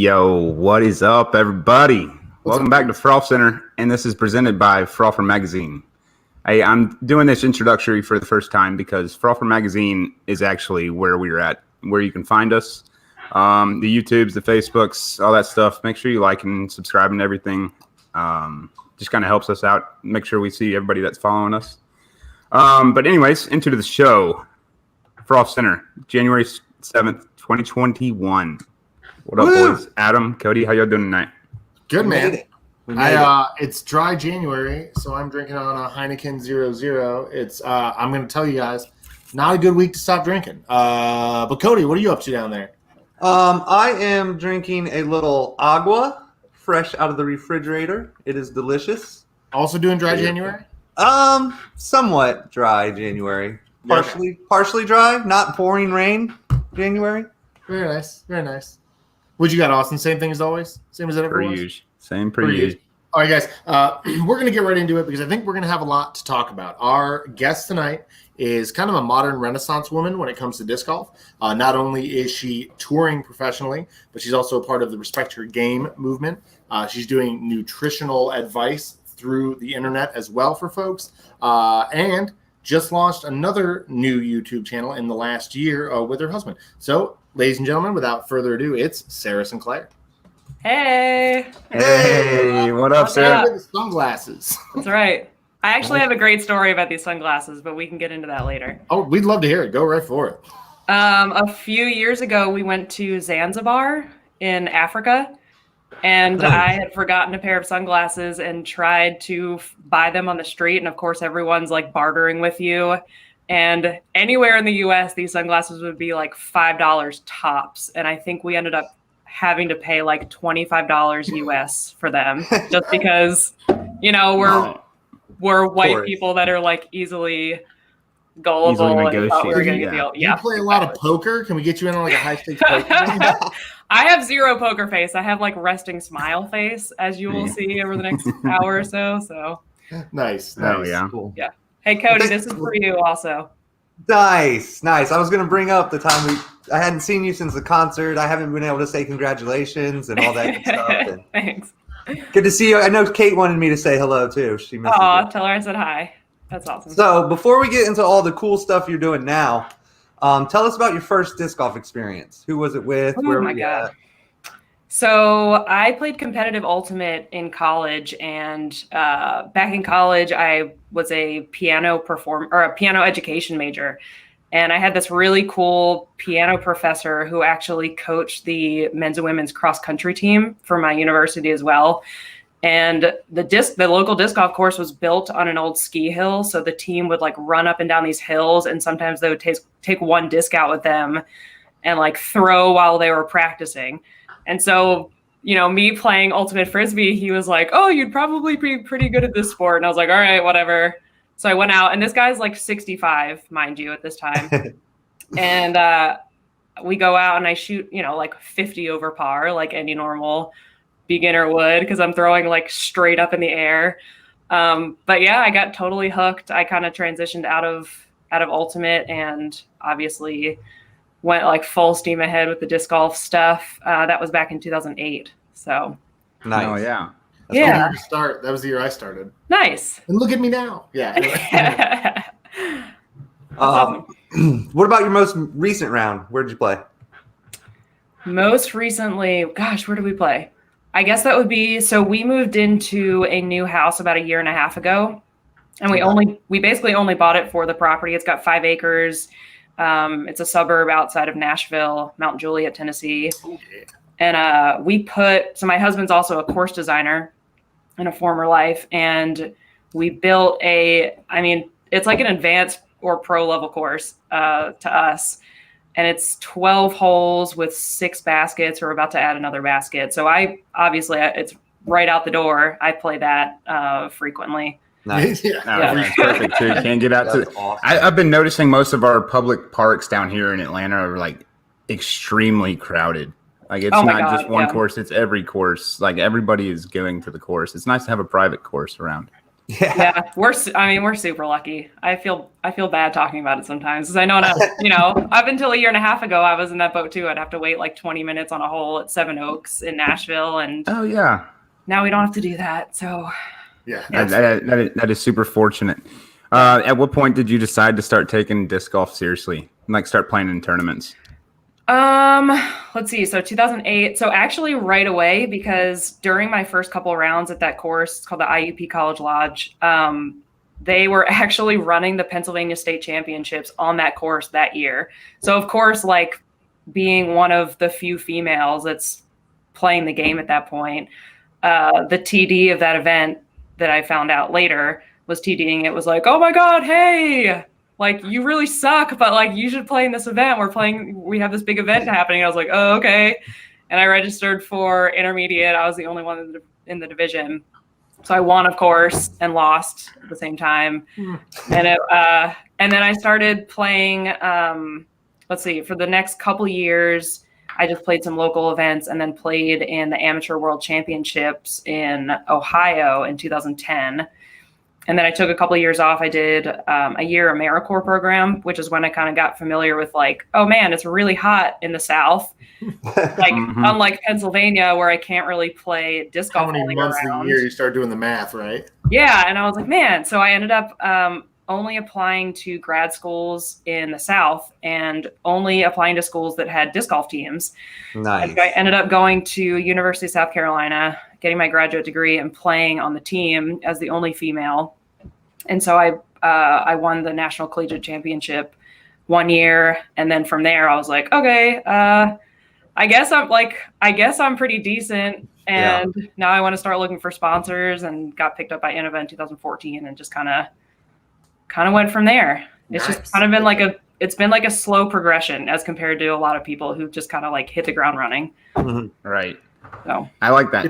Yo, what is up, everybody? Welcome back to Frolfcenter, and this is presented by Frolfer Magazine. I'm doing this introductory for the first time because Frolfer Magazine is actually where we're at, where you can find us. The YouTubes, the Facebooks, all that stuff. Make sure you like and subscribe and everything. Just kind of helps us out. Make sure we see everybody that's following us. But anyways, into the show. Frolfcenter, January 7th, 2021. What up, boys? Adam, Cody, how y'all doing tonight? Good, man. It's dry January, so I'm drinking on a Heineken 0.0. It's I'm going to tell you guys, not a good week to stop drinking. But Cody, what are you up to down there? I am drinking a little agua, fresh out of the refrigerator. It is delicious. Also doing dry January? Somewhat dry January. Partially dry, not pouring rain January. Very nice, very nice. What you got, Austin? Same thing as always? Same as it ever was? Same per usual. All right, guys. We're going to get right into it because I think we're going to have a lot to talk about. Our guest tonight is kind of a modern Renaissance woman when it comes to disc golf. Not only is she touring professionally, but she's also a part of the Respect Your Game movement. She's doing nutritional advice through the internet as well for folks. And just launched another new YouTube channel in the last year with her husband. So, ladies and gentlemen, without further ado, it's Sara Sinclair. Hey, what up, Sarah? The sunglasses. That's right. I actually have a great story about these sunglasses, but we can get into that later. Oh, we'd love to hear it. Go right for it. A few years ago, we went to Zanzibar in Africa, and I had forgotten a pair of sunglasses and tried to buy them on the street. And of course, everyone's like bartering with you. And anywhere in the US, these sunglasses would be like $5 tops. And I think we ended up having to pay like $25 US for them just because, you know, we're white people that are like easily gullible and thought we were going to get the You play a lot of poker? Can we get you in on like a high stakes poker game? I have zero poker face. I have like resting smile face, as you will see over the next hour or so. So nice. Oh yeah. Cool. Yeah. Hey Cody, this is for you also. Nice. I was going to bring up the time I hadn't seen you since the concert. I haven't been able to say congratulations and all that good stuff. And Thanks. Good to see you. I know Kate wanted me to say hello too. She missed you. Tell her I said hi. That's awesome. So before we get into all the cool stuff you're doing now, tell us about your first disc golf experience. Who was it with? Oh my God. So I played competitive ultimate in college, and back in college, I was a piano education major. And I had this really cool piano professor who actually coached the men's and women's cross country team for my university as well. And the local disc golf course was built on an old ski hill. So the team would like run up and down these hills, and sometimes they would take one disc out with them and like throw while they were practicing. And so, you know, me playing ultimate frisbee, he was like, "Oh, you'd probably be pretty good at this sport." And I was like, "All right, whatever." So I went out, and this guy's like 65, mind you, at this time. And we go out and I shoot, you know, like 50 over par, like any normal beginner would, because I'm throwing like straight up in the air. But yeah, I got totally hooked. I kind of transitioned out of ultimate and obviously went like full steam ahead with the disc golf stuff. That was back in 2008. So nice. Oh yeah. That was the year I started. Nice. And look at me now. Yeah. Awesome. What about your most recent round? Where did you play? Most recently, gosh, where did we play? I guess that would be, so we moved into a new house about a year and a half ago, and we basically only bought it for the property. It's got 5 acres. It's a suburb outside of Nashville, Mount Juliet, Tennessee. Okay. And so my husband's also a course designer in a former life, and we built it's like an advanced or pro level course to us. And it's 12 holes with 6 baskets. We're about to add another basket. So it's right out the door. I play that frequently. Nice. That's perfect too. Can't get out to. Awesome. I've been noticing most of our public parks down here in Atlanta are like extremely crowded. Like it's not just one course; it's every course. Like everybody is going to the course. It's nice to have a private course around. Yeah, we're super lucky. I feel bad talking about it sometimes because I know, up until a year and a half ago, I was in that boat too. I'd have to wait like 20 minutes on a hole at Seven Oaks in Nashville, and Oh yeah, now we don't have to do that. So Yeah. that is super fortunate. At what point did you decide to start taking disc golf seriously, and like start playing in tournaments? Let's see. So 2008. So actually right away, because during my first couple of rounds at that course, it's called the IUP College Lodge. They were actually running the Pennsylvania State Championships on that course that year. So of course, like being one of the few females that's playing the game at that point, the TD of that event that I found out later was TDing. It was like, oh my God, hey, like, you really suck, but like, you should play in this event. We have this big event happening. I was like, oh, okay. And I registered for intermediate. I was the only one in the division. So I won, of course, and lost at the same time. And then I started playing, for the next couple years, I just played some local events and then played in the Amateur World Championships in Ohio in 2010. And then I took a couple of years off. I did a year AmeriCorps program, which is when I kind of got familiar with like, oh man, it's really hot in the South. Like unlike Pennsylvania, where I can't really play disc golf. How many months a year you start doing the math, right? Yeah, and I was like, man. So I ended up only applying to grad schools in the South and only applying to schools that had disc golf teams. Nice. And I ended up going to University of South Carolina, getting my graduate degree and playing on the team as the only female. And so I won the National Collegiate Championship one year. And then from there, I was like, okay, I guess I'm pretty decent. And now I want to start looking for sponsors, and got picked up by Innova in 2014 and just kind of went from there. It's just kind of been it's been like a slow progression as compared to a lot of people who just kind of like hit the ground running. Right. So I like that.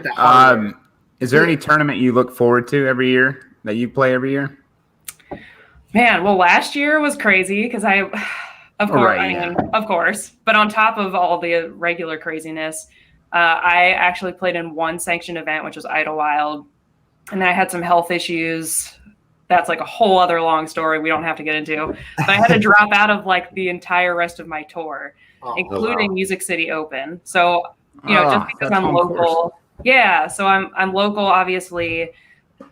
Is there any tournament you look forward to every year that you play every year? Man, well, last year was crazy because of course, but on top of all the regular craziness, I actually played in one sanctioned event, which was Idlewild, and then I had some health issues. That's like a whole other long story we don't have to get into. But I had to drop out of like the entire rest of my tour, including Music City Open. So, just because I'm local. Yeah, so I'm local, obviously.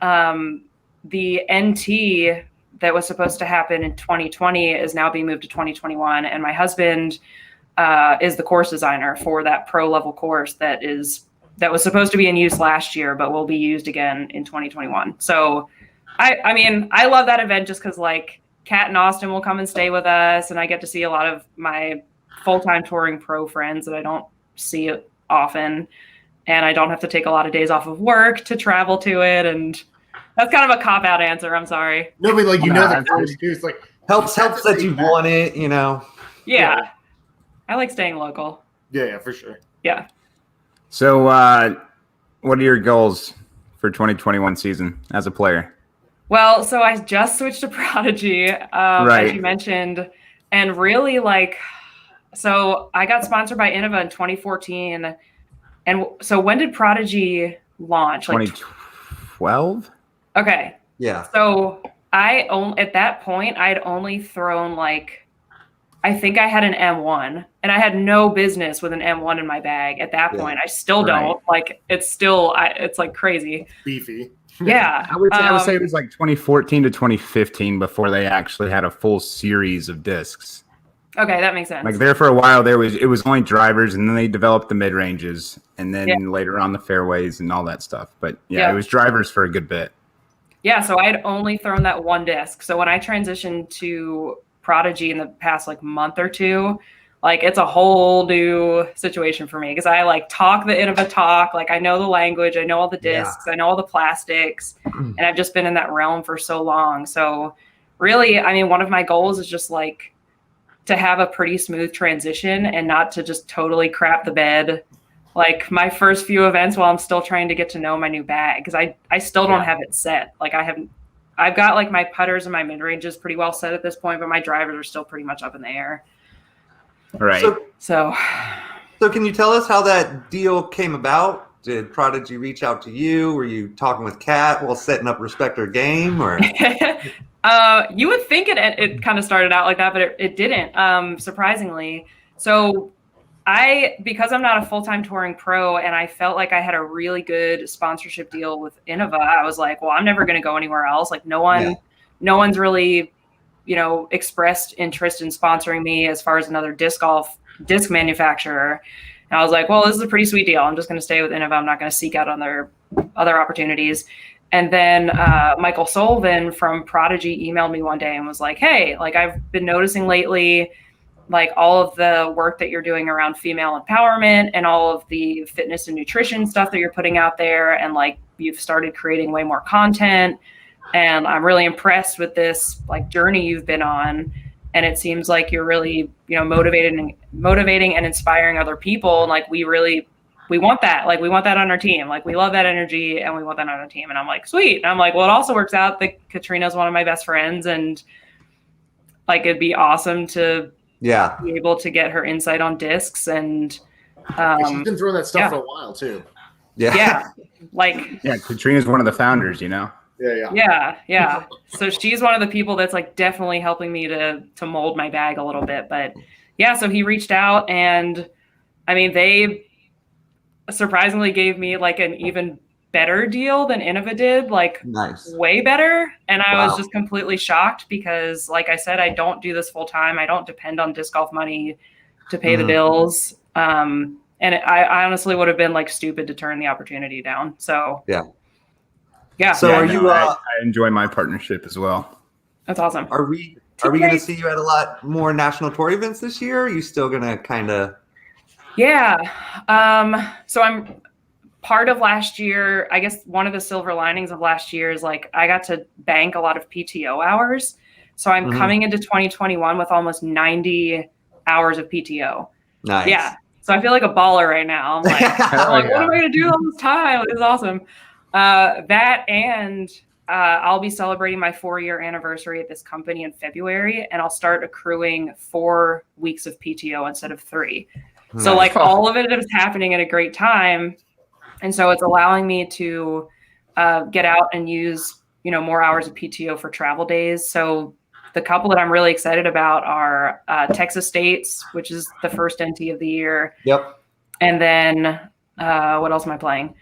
The NT that was supposed to happen in 2020 is now being moved to 2021. And my husband is the course designer for that pro level course that was supposed to be in use last year, but will be used again in 2021. So I love that event just because like Kat and Austin will come and stay with us, and I get to see a lot of my full-time touring pro friends that I don't see often, and I don't have to take a lot of days off of work to travel to it. And that's kind of a cop-out answer. I'm sorry. No, but like the course too. It's like helps that you won it. Yeah. I like staying local. Yeah, for sure. Yeah. So, what are your goals for 2021 season as a player? Well, so I just switched to Prodigy, as you mentioned, and really so I got sponsored by Innova in 2014. And so when did Prodigy launch? 2012? Okay. Yeah. So at that point, I'd only thrown I think I had an M1, and I had no business with an M1 in my bag at that point. I still don't. It's like crazy. Beefy. Yeah. I would say it was like 2014 to 2015 before they actually had a full series of discs. Okay, that makes sense. Like there for a while, it was only drivers, and then they developed the mid ranges, and then later on the fairways and all that stuff. But it was drivers for a good bit. Yeah, so I had only thrown that one disc. So when I transitioned to Prodigy in the past month or two, it's a whole new situation for me because I talk the Innova talk. I know the language, I know all the discs, I know all the plastics, and I've just been in that realm for so long. So really, one of my goals is just to have a pretty smooth transition and not to just totally crap the bed my first few events while I'm still trying to get to know my new bag, because I still don't have it set. I've got my putters and my mid ranges pretty well set at this point, but my drivers are still pretty much up in the air. Right. So can you tell us how that deal came about Did Prodigy reach out to you? Were you talking with Kat while setting up Respect Her Game? Or You would think it kind of started out like that, but it didn't, surprisingly. So because I'm not a full-time touring pro and I felt like I had a really good sponsorship deal with Innova, I was like, well, I'm never going to go anywhere else. Like no one's really, expressed interest in sponsoring me as far as another disc manufacturer. And I was like, well, this is a pretty sweet deal. I'm just going to stay with Innova. I'm not going to seek out other opportunities. And then Michael Sullivan from Prodigy emailed me one day and was like, hey, like I've been noticing lately, like all of the work that you're doing around female empowerment and all of the fitness and nutrition stuff that you're putting out there. And like, you've started creating way more content. And I'm really impressed with this like journey you've been on. And it seems like you're really, motivating and inspiring other people. And like, we want that. Like, we want that on our team. Like, we love that energy and we want that on our team. And I'm like, sweet. And I'm like, well, it also works out that Katrina's one of my best friends. And like, it'd be awesome to be able to get her insight on discs. And she's been throwing that stuff for a while too. Yeah. Katrina's one of the founders, Yeah. So she's one of the people that's like definitely helping me to mold my bag a little bit. But yeah, so he reached out and I mean, they surprisingly gave me like an even better deal than Innova did, like way better. And I was just completely shocked because like I said, I don't do this full time. I don't depend on disc golf money to pay the bills. And I honestly would have been like stupid to turn the opportunity down. So yeah. So I enjoy my partnership as well. That's awesome. Are we going to see you at a lot more national tour events this year? Or are you still going to kind of? Yeah. So I'm part of last year. I guess one of the silver linings of last year is like I got to bank a lot of PTO hours. So I'm coming into 2021 with almost 90 hours of PTO. Nice. Yeah. So I feel like a baller right now. I'm like, what am I going to do all this time? This is awesome. That and I'll be celebrating my 4-year anniversary at this company in February, and I'll start accruing 4 weeks of PTO instead of 3. Nice. So like all of it is happening at a great time. And so it's allowing me to get out and use, more hours of PTO for travel days. So the couple that I'm really excited about are Texas States, which is the first NT of the year. Yep. And then what else am I playing?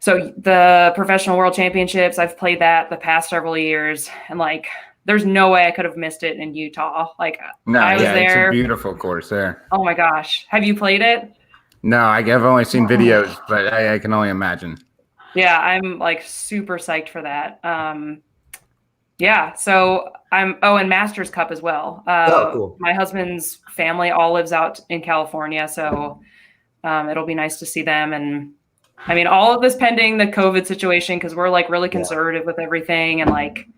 So the Professional World Championships, I've played that the past several years, and like, there's no way I could have missed it in Utah. Like, I was there. It's a beautiful course there. Oh my gosh, have you played it? No, I've only seen videos, but I can only imagine. Yeah, I'm like super psyched for that. So and Masters Cup as well. Cool. My husband's family all lives out in California, so it'll be nice to see them. And I mean, all of this pending the COVID situation, because we're like really conservative with everything, and like,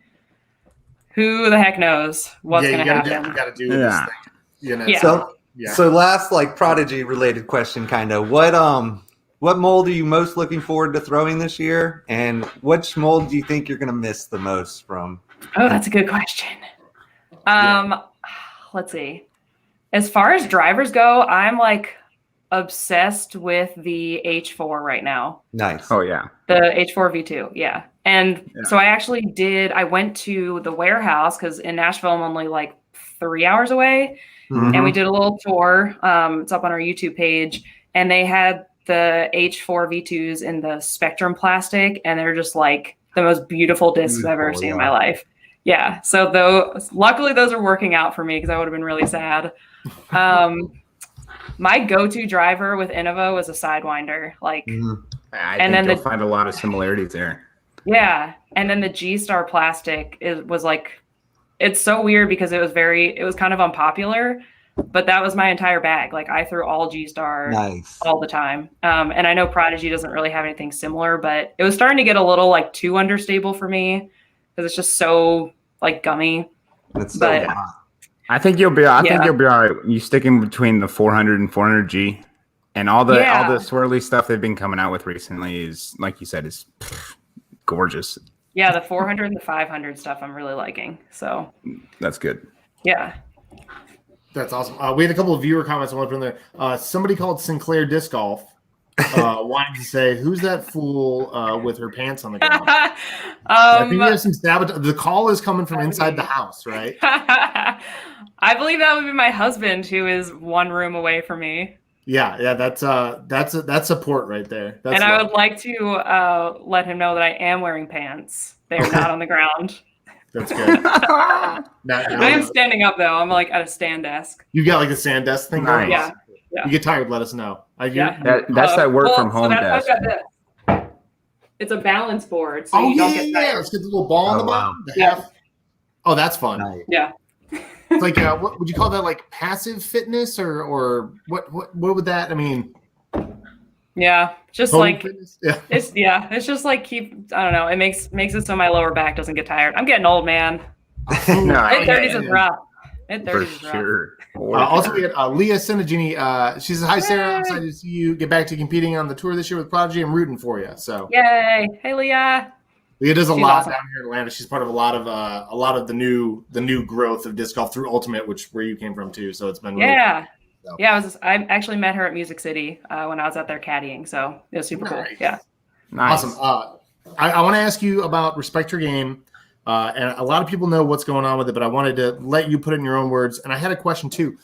who the heck knows what's going to happen? You got to do this thing. So last like Prodigy related question, kind of what mold are you most looking forward to throwing this year, and which mold do you think you're going to miss the most from? Oh, that's a good question. Let's see. As far as drivers go, I'm like obsessed with the H4 right now. Nice. Oh yeah. The H4 V2. Yeah. And so I went to the warehouse because in Nashville, I'm only like 3 hours away. And we did a little tour. It's up on our YouTube page, and they had the H4 V2s in the Spectrum plastic, and they're just like the most beautiful discs I've ever seen in my life. Yeah. So luckily those are working out for me because I would have been really sad. My go-to driver with Innova was a Sidewinder. Like, I think you'll find a lot of similarities there. Yeah. And then the G-Star plastic was like, it's so weird because it was kind of unpopular, but that was my entire bag. Like, I threw all G-Star all the time. And I know Prodigy doesn't really have anything similar, but it was starting to get a little like too understable for me because it's just so like gummy. That's so hot. I think you'll be all right. You stick in between the 400 and 400G, and all the swirly stuff they've been coming out with recently is, like you said, is gorgeous. Yeah, the 400 and the 500 stuff I'm really liking. So that's good. Yeah. That's awesome. We had a couple of viewer comments I want to put in there. Somebody called Sinclair Disc Golf wanting to say, who's that fool with her pants on the ground? I think we have some sabotage. The call is coming from inside the house, right? I believe that would be my husband, who is one room away from me. Yeah, that's support right there. That's and I would like to let him know that I am wearing pants. They are not on the ground. That's good. I am standing up though. I'm like at a stand desk. You got like the stand desk thing going? Nice. Yeah. You get tired, let us know. That's that work from home desk. It's a balance board, so you don't get tired. Let's get the little ball on the bottom. Wow. Oh, that's fun. Nice. Yeah. It's like what would you call that? Like passive fitness, or what would that? I mean, yeah, just home like fitness? Yeah. It's just like I don't know. It makes it so my lower back doesn't get tired. I'm getting old, man. Mid-30s is rough. For sure. Also, we had Leah Senegini. She says, "Hi, Sarah. I'm excited to see you get back to competing on the tour this year with Prodigy. I'm rooting for you." So, yay! Hey, Leah. Leah does a She's lot awesome. down here in Atlanta. She's part of a lot of the new growth of disc golf through Ultimate, where you came from too. So it's been really fun. So. Yeah. I actually met her at Music City when I was out there caddying. So it was super cool. Yeah. Nice. Awesome. I want to ask you about Respect Your Game. And a lot of people know what's going on with it, but I wanted to let you put it in your own words. And I had a question too.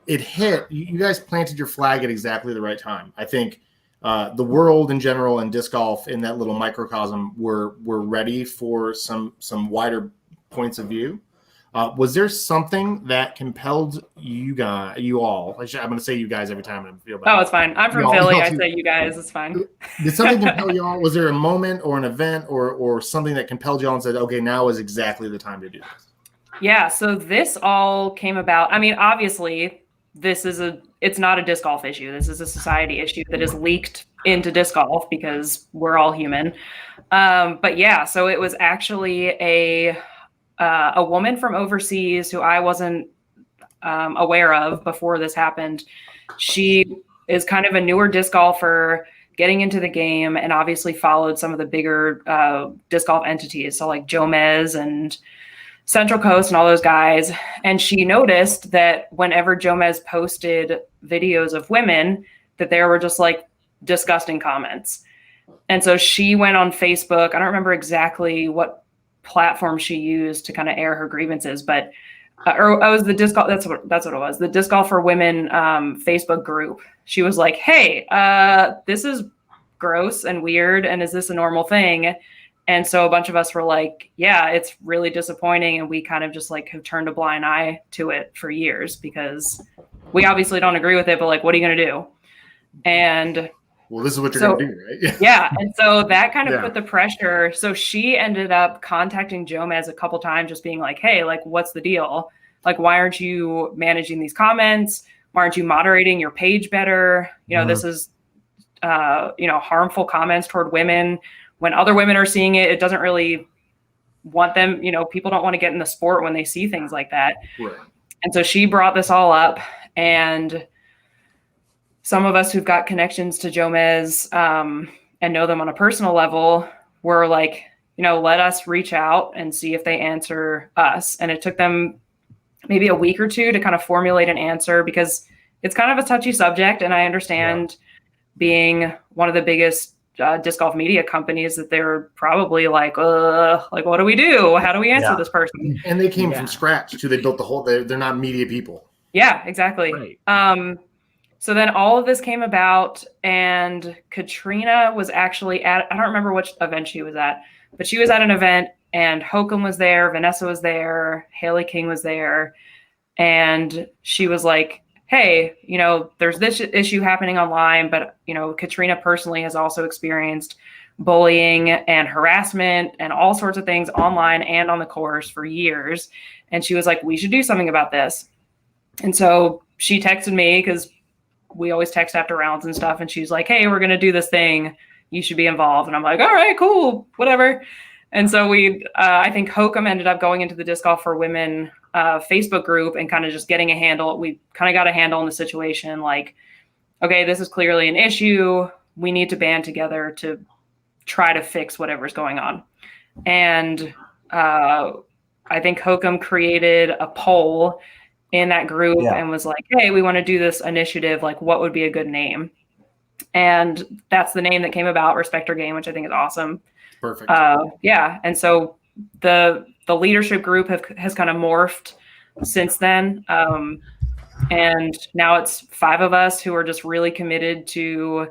It hit, you guys planted your flag at exactly the right time. I think the world in general and disc golf in that little microcosm were ready for some wider points of view. Was there something that compelled you all? I'm going to say you guys every time I feel bad. Oh, it's fine. I'm from Philly. I say you guys. It's fine. Did something compel you all? Was there a moment or an event or something that compelled you all and said, okay, now is exactly the time to do this? Yeah. So this all came about. I mean, obviously, it's not a disc golf issue. This is a society issue that is leaked into disc golf because we're all human. But yeah, so it was actually a woman from overseas who I wasn't aware of before this happened. She is kind of a newer disc golfer getting into the game and obviously followed some of the bigger disc golf entities. So like Jomez and Central Coast and all those guys. And she noticed that whenever Jomez posted videos of women, that there were just like disgusting comments. And so she went on Facebook. I don't remember exactly what platform she used to kind of air her grievances, but or it was the disc golf. That's what it was. The Disc Golf for Women Facebook group. She was like, "Hey, this is gross and weird, and is this a normal thing?" And so a bunch of us were like, "Yeah, it's really disappointing," and we kind of just like have turned a blind eye to it for years because we obviously don't agree with it. But like, what are you going to do? And well, this is what you're going to do, right? Yeah. And so that kind of put the pressure. So she ended up contacting Jomez a couple times, just being like, "Hey, like, what's the deal? Like, why aren't you managing these comments? Why aren't you moderating your page better? You know, this is, harmful comments toward women. When other women are seeing it, it doesn't really want them, people don't want to get in the sport when they see things like that." Right. And so she brought this all up, and some of us who've got connections to Jomez and know them on a personal level were like, let us reach out and see if they answer us. And it took them maybe a week or two to kind of formulate an answer because it's kind of a touchy subject. And I understand being one of the biggest disc golf media companies that they're probably like, what do we do? How do we answer this person? And they came from scratch too. They built the whole, they're not media people. Yeah, exactly. Right. So then all of this came about, and Katrina was actually I don't remember which event she was at, but she was at an event, and Hokum was there, Vanessa was there, Haley King was there, and she was like, "Hey, there's this issue happening online, but, Katrina personally has also experienced bullying and harassment and all sorts of things online and on the course for years." And she was like, "We should do something about this." And so she texted me because we always text after rounds and stuff. And she's like, "Hey, we're going to do this thing. You should be involved." And I'm like, "All right, cool, whatever." And so I think Hokum ended up going into the Disc Golf for Women Facebook group and kind of just getting a handle. We kind of got a handle on the situation. Like, okay, this is clearly an issue. We need to band together to try to fix whatever's going on. And I think Hokum created a poll in that group and was like, "Hey, we want to do this initiative. Like, what would be a good name?" And that's the name that came about, Respect Our Game, which I think is awesome. Perfect. Yeah. And so the leadership group has kind of morphed since then. And now it's 5 of us who are just really committed to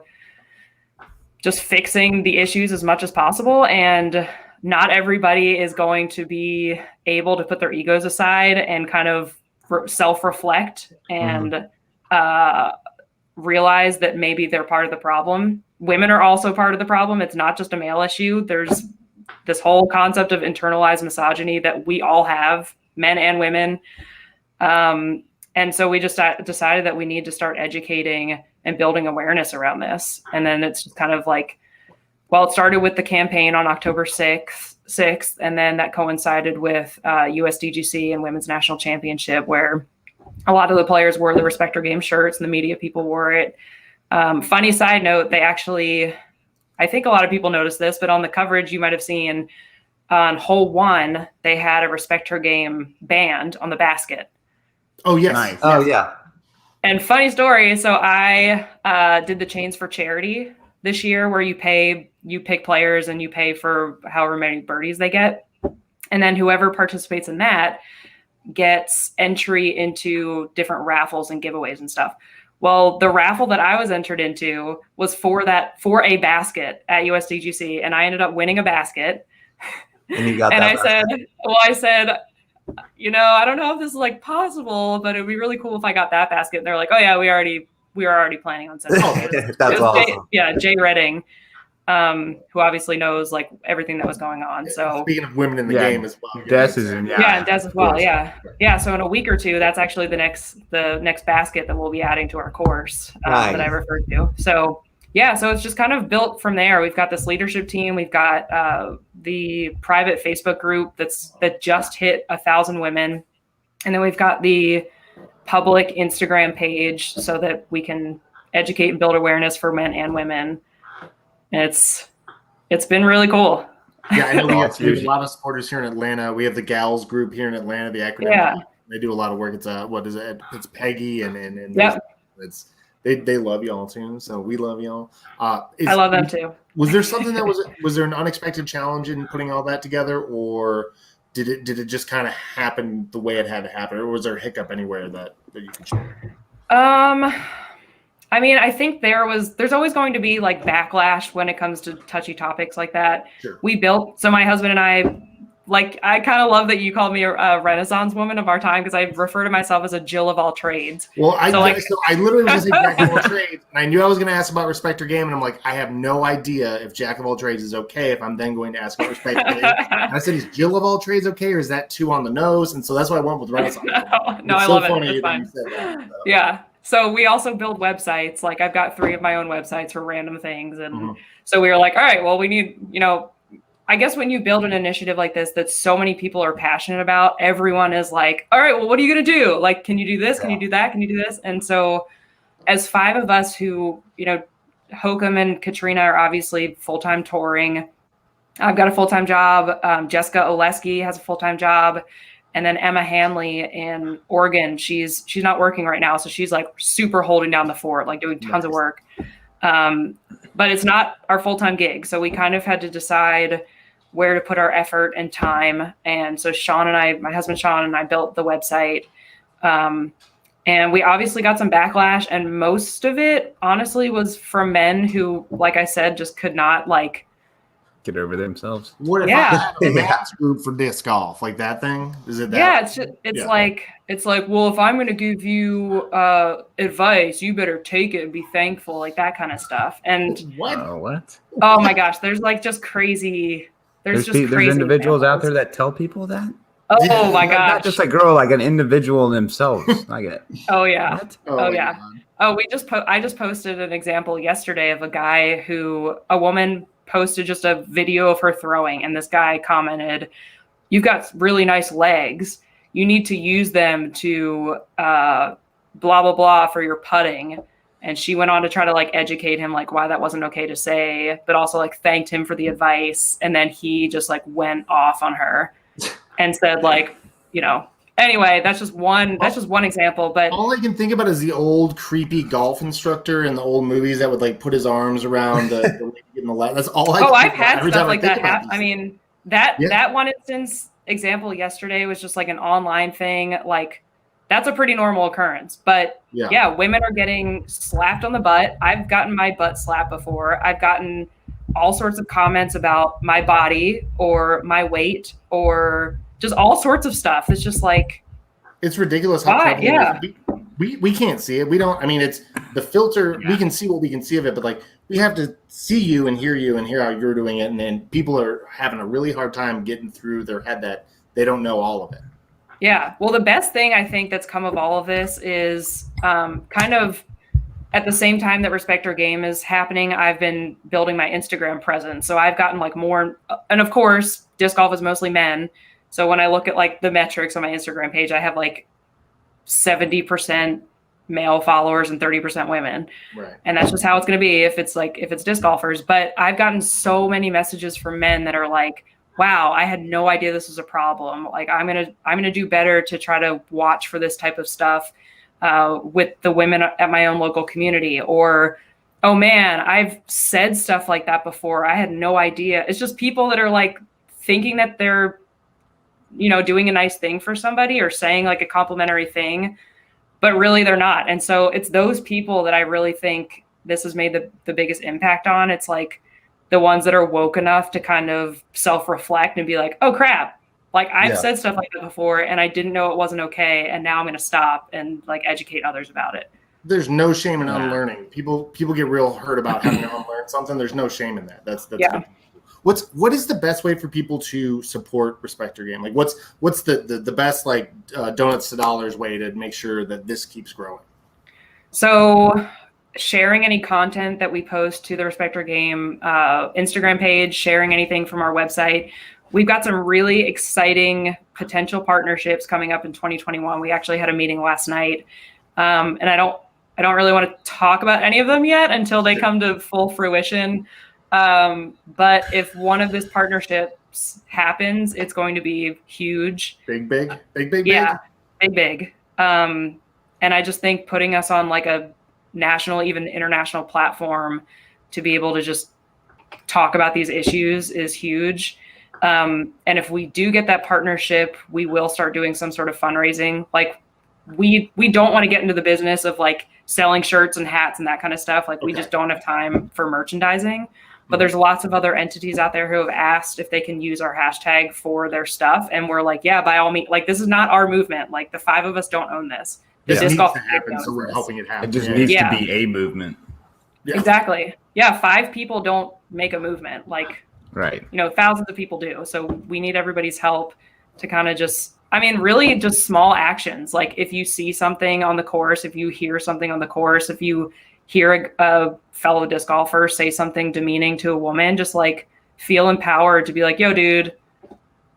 just fixing the issues as much as possible. And not everybody is going to be able to put their egos aside and kind of self-reflect and realize that maybe they're part of the problem. Women are also part of the problem. It's not just a male issue. There's this whole concept of internalized misogyny that we all have, men and women. And so we just decided that we need to start educating and building awareness around this. And then it's just kind of like, well, it started with the campaign on October 6th, and then that coincided with USDGC and Women's National Championship, where a lot of the players wore the Respect Our Game shirts and the media people wore it. Funny side note, they actually, I think a lot of people noticed this, but on the coverage you might have seen on hole 1, they had a Respect Our Game band on the basket. Oh, yes. Nice. Oh, yeah. And funny story, so I did the Chains for Charity this year, where you pick players and you pay for however many birdies they get. And then whoever participates in that gets entry into different raffles and giveaways and stuff. Well, the raffle that I was entered into was for a basket at USDGC, and I ended up winning a basket. And you got And that. I said, you know, I don't know if this is like possible, but it'd be really cool if I got that basket. And they're like, oh yeah, we were already planning on sending it. That's awesome. Jay Redding, who obviously knows like everything that was going on. So speaking of women in the game as well. Des is in. yeah, and Des as well. Yeah. So in a week or two, that's actually the next basket that we'll be adding to our course Nice. that I referred to. So yeah, so it's just kind of built from there. We've got this leadership team. We've got the private Facebook group that just hit 1,000 women, and then we've got the public Instagram page so that we can educate and build awareness for men and women. It's been really cool. Yeah, I know we have a lot of supporters here in Atlanta. We have the Gals group here in Atlanta, the acronym. Yeah. They do a lot of work. It's what is it? It's Peggy and Yep. it's they love y'all too. So we love y'all. I love them too. Was there something that was there an unexpected challenge in putting all that together, or did it just kind of happen the way it had to happen, or was there a hiccup anywhere that you could share? I mean, I think there's always going to be like backlash when it comes to touchy topics like that. Sure. So my husband and I kind of love that you called me a Renaissance woman of our time, because I refer to myself as a Jill of all trades. Well, I literally was a Jack of all trades, and I knew I was going to ask about Respect Our Game, and I'm like, I have no idea if Jack of all trades is okay if I'm then going to ask about Respect Our Game. And I said, is Jill of all trades okay, or is that too on the nose? And so that's why I went with Renaissance. No, I love it. It's fine. Yeah. So we also build websites. Like I've got 3 of my own websites for random things. And so we were like, all right, well, we need, I guess when you build an initiative like this that so many people are passionate about, everyone is like, all right, well, what are you going to do? Like, can you do this? Can you do that? Can you do this? And so as 5 of us who, Hokum and Katrina are obviously full-time touring. I've got a full-time job. Jessica Oleski has a full-time job. And then Emma Hanley in Oregon, she's not working right now. So she's like super holding down the fort, like doing tons of work. But it's not our full-time gig. So we kind of had to decide where to put our effort and time. And so my husband Sean and I built the website. And we obviously got some backlash, and most of it honestly was from men who, like I said, just could not get over themselves. What if I had a maths group for disc golf, like that thing? Is it that? Yeah, it's like, well, if I'm going to give you advice, you better take it and be thankful, like that kind of stuff. And what? Oh my gosh, there's like just crazy. There's individuals out there that tell people that. Oh my gosh! Not just like an individual themselves. I get it. Oh yeah. What? Oh yeah. God. Oh, I just posted an example yesterday of a woman posted just a video of her throwing, and this guy commented, "You've got really nice legs. You need to use them to blah blah blah for your putting." And she went on to try to educate him why that wasn't okay to say, but also thanked him for the advice. And then he just went off on her and said Anyway, that's just one example. But all I can think about is the old creepy golf instructor in the old movies that would like put his arms around the lady in the left. That's all I. I've had stuff like that. I mean, that one instance example yesterday was just like an online thing. Like, that's a pretty normal occurrence. But yeah, women are getting slapped on the butt. I've gotten my butt slapped before. I've gotten all sorts of comments about my body or my weight or just all sorts of stuff. It's just like, it's ridiculous how prevalent it is. We can't see it. We don't. I mean, it's the filter. We can see what we can see of it, but like we have to see you and hear how you're doing it, and then people are having a really hard time getting through their head that they don't know all of it. Yeah. Well, the best thing I think that's come of all of this is kind of at the same time that Respect Our Game is happening, I've been building my Instagram presence. So I've gotten like more, and of course, disc golf is mostly men. So when I look at like the metrics on my Instagram page, I have like 70% male followers and 30% women. Right. And that's just how it's going to be if it's disc golfers. But I've gotten so many messages from men that are like, wow, I had no idea this was a problem. Like I'm going to do better to try to watch for this type of stuff with the women at my own local community. Or, oh man, I've said stuff like that before. I had no idea. It's just people that are like thinking that they're, doing a nice thing for somebody or saying like a complimentary thing, but really they're not. And so it's those people that I really think this has made the biggest impact on. It's like the ones that are woke enough to kind of self-reflect and be like, oh crap, like I've said stuff like that before and I didn't know it wasn't okay. And now I'm going to stop and like educate others about it. There's no shame in unlearning. People get real hurt about having to unlearn something. There's no shame in that. That's good. What is the best way for people to support Respect Your Game? Like what's the best like donuts to dollars way to make sure that this keeps growing? So sharing any content that we post to the Respect Our Game Instagram page, sharing anything from our website. We've got some really exciting potential partnerships coming up in 2021. We actually had a meeting last night, and I don't really want to talk about any of them yet until they come to full fruition. But if one of these partnerships happens, it's going to be huge. Big. Yeah, big. And I just think putting us on like a national, even international platform to be able to just talk about these issues is huge. And if we do get that partnership, we will start doing some sort of fundraising. Like we don't want to get into the business of like selling shirts and hats and that kind of stuff. Like we just don't have time for merchandising. But there's lots of other entities out there who have asked if they can use our hashtag for their stuff. And we're like, yeah, by all means, like this is not our movement. Like the 5 of us don't own this. This needs golf to happen, so we're helping it happen. It just needs to be a movement. Yeah. Exactly. Yeah, 5 people don't make a movement. Like, right. Thousands of people do. So we need everybody's help to kind of really just small actions. Like if you see something on the course, if you hear something on the course, if you hear a fellow disc golfer say something demeaning to a woman, just like feel empowered to be like, yo, dude,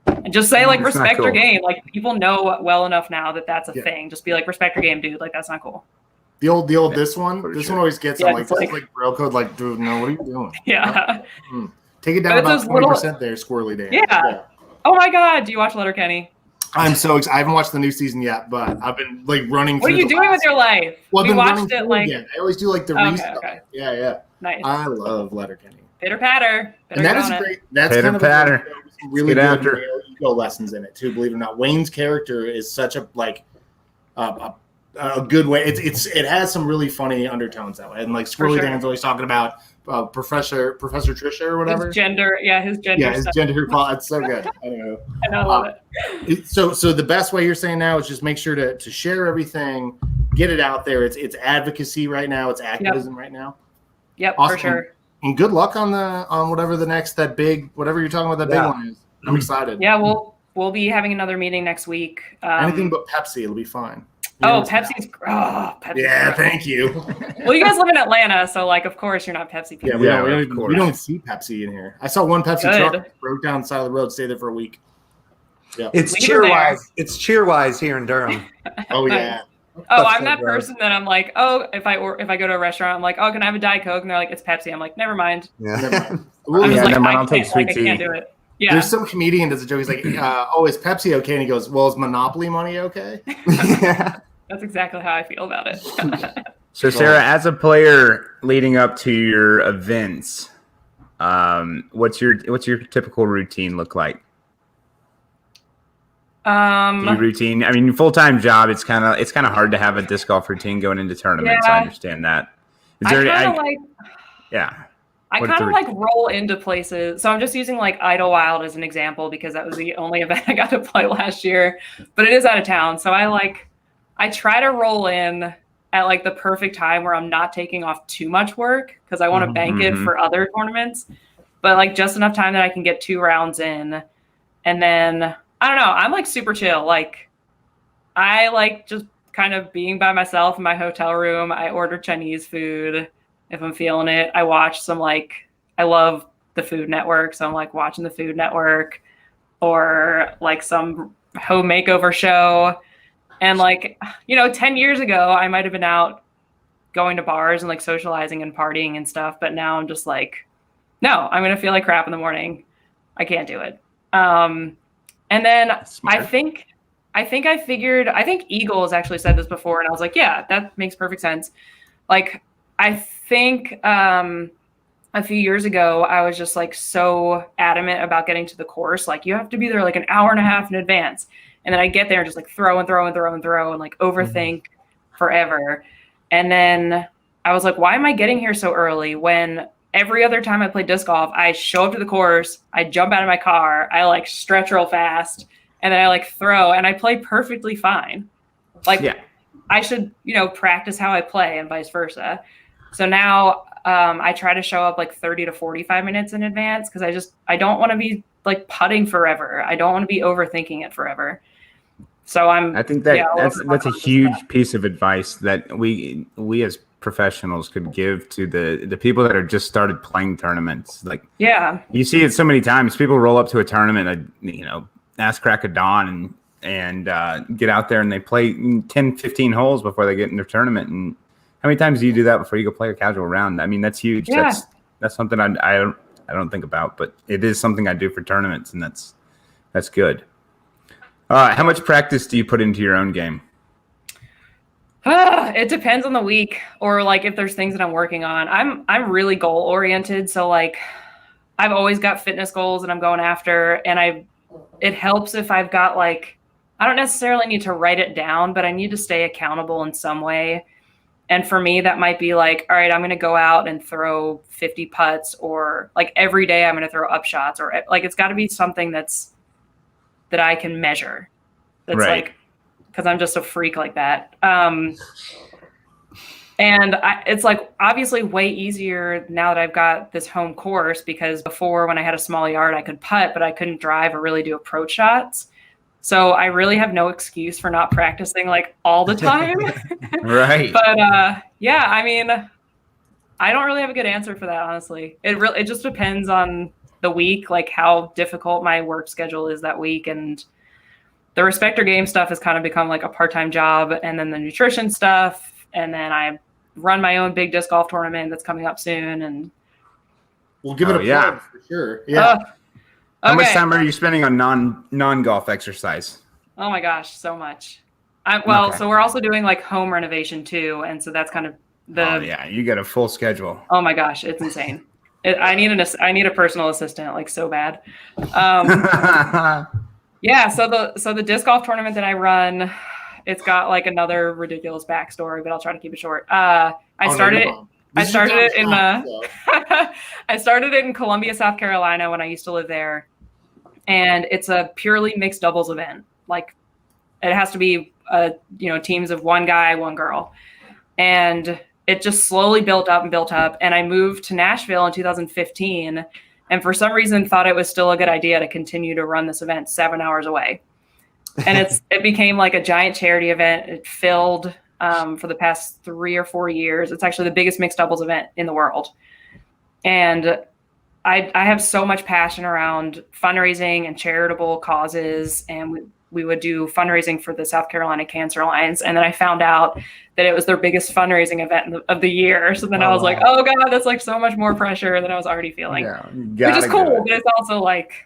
and just say like, respect your game. Like people know well enough now that that's a thing. Just be like, respect your game, dude. Like that's not cool. The old this one always gets on like bro code. Like, dude, no, what are you doing? Yeah. Take it down about 20% there, Squirrely Dan. Yeah. Oh my God. Do you watch Letterkenny? I'm so excited. I haven't watched the new season yet, but I've been like running. What are you doing with your life? Well, you watched it like again. I always do like the restart. Okay. Yeah. Nice. I love Letterkenny. Pitter patter. And that is great. That's Pitter kind of patter. Really good male ego lessons in it too. Believe it or not, Wayne's character is such a like a good way. It has some really funny undertones that way. And like Squirrely Dan's always talking about Professor Trisha or whatever. His gender. His gender. It's so good. I don't know. I love it. So the best way you're saying now is just make sure to share everything, get it out there. It's advocacy right now. It's activism right now. Yep, awesome. for sure. And good luck on whatever the next whatever you're talking about big one is. I'm excited. Yeah, we'll be having another meeting next week. Anything but Pepsi, it'll be fine. Pepsi's yeah, thank you. Well, you guys live in Atlanta, so like, of course, you're not Pepsi people. Yeah, we don't see Pepsi in here. I saw one Pepsi truck broke down the side of the road, stayed there for a week. Yeah, it's Cheerwise. It's Cheerwise here in Durham. Oh yeah. Oh, I'm that person that I'm like, if I go to a restaurant, I'm like, oh, can I have a Diet Coke? And they're like, it's Pepsi. I'm like, never mind. Yeah. Never mind. Never mind. I'll take sweet tea. I can't do it. Yeah. There's some comedian that's a joke. He's like, "Oh, is Pepsi okay?" And he goes, "Well, is Monopoly money okay?" Yeah. That's exactly how I feel about it. So, Sarah, as a player leading up to your events, what's your typical routine look like? Your routine. I mean, full-time job. It's kind of hard to have a disc golf routine going into tournaments. Yeah. I understand that. I kind of yeah. I kind of like roll into places. So I'm just using like Idlewild as an example because that was the only event I got to play last year, but it is out of town. So I try to roll in at like the perfect time where I'm not taking off too much work because I want to bank it for other tournaments, but like just enough time that I can get 2 rounds in. And then I don't know, I'm like super chill. Like I like just kind of being by myself in my hotel room. I order Chinese food. If I'm feeling it, I watch some I love the Food Network. So I'm like watching the Food Network or like some home makeover show. And like, 10 years ago, I might've been out going to bars and like socializing and partying and stuff. But now I'm just like, no, I'm going to feel like crap in the morning. I can't do it. And then I think Eagle has actually said this before. And I was like, yeah, that makes perfect sense. Like, I think a few years ago, I was just like so adamant about getting to the course. Like you have to be there like an hour and a half in advance. And then I get there and just like throw and like overthink forever. And then I was like, why am I getting here so early when every other time I play disc golf, I show up to the course, I jump out of my car, I like stretch real fast, and then I like throw and I play perfectly fine. Like I should, practice how I play and vice versa. So now I try to show up like 30 to 45 minutes in advance because I don't want to be like putting forever. I don't want to be overthinking it forever. So I think that's a huge piece of advice that we as professionals could give to the people that are just started playing tournaments. Like, you see it so many times. People roll up to a tournament, ass crack of dawn and get out there and they play 10, 15 holes before they get in their tournament. And how many times do you do that before you go play a casual round? I mean, that's huge. Yeah. That's something I don't think about, but it is something I do for tournaments, and that's good. How much practice do you put into your own game? It depends on the week or like if there's things that I'm working on. I'm really goal oriented. So like I've always got fitness goals that I'm going after. And it helps if I've got like, I don't necessarily need to write it down, but I need to stay accountable in some way. And for me, that might be like, all right, I'm going to go out and throw 50 putts, or like every day I'm going to throw up shots, or like, it's got to be something that I can measure. That's right. Like, because I'm just a freak like that. It's like obviously way easier now that I've got this home course, because before when I had a small yard, I could putt, but I couldn't drive or really do approach shots. So I really have no excuse for not practicing like all the time. Right. But I mean, I don't really have a good answer for that, honestly. It just depends on the week, like how difficult my work schedule is that week. And the Respecter game stuff has kind of become like a part-time job, and then the nutrition stuff. And then I run my own big disc golf tournament that's coming up soon. And we'll give it a plug for sure. Yeah. How much time are you spending on non-golf exercise? Oh my gosh, so much. So we're also doing like home renovation too, and so that's kind of you got a full schedule. Oh my gosh, it's insane. I need a personal assistant like so bad. So the disc golf tournament that I run, it's got like another ridiculous backstory, but I'll try to keep it short. I started it in Columbia, South Carolina when I used to live there. And it's a purely mixed doubles event. Like it has to be teams of one guy, one girl. And it just slowly built up. And I moved to Nashville in 2015. And for some reason thought it was still a good idea to continue to run this event 7 hours away. And it became like a giant charity event. It filled for the past 3 or 4 years. It's actually the biggest mixed doubles event in the world. And I have so much passion around fundraising and charitable causes. And we would do fundraising for the South Carolina Cancer Alliance. And then I found out that it was their biggest fundraising event of the year. So then I was like, oh God, that's like so much more pressure than I was already feeling, which is cool. But it's also like,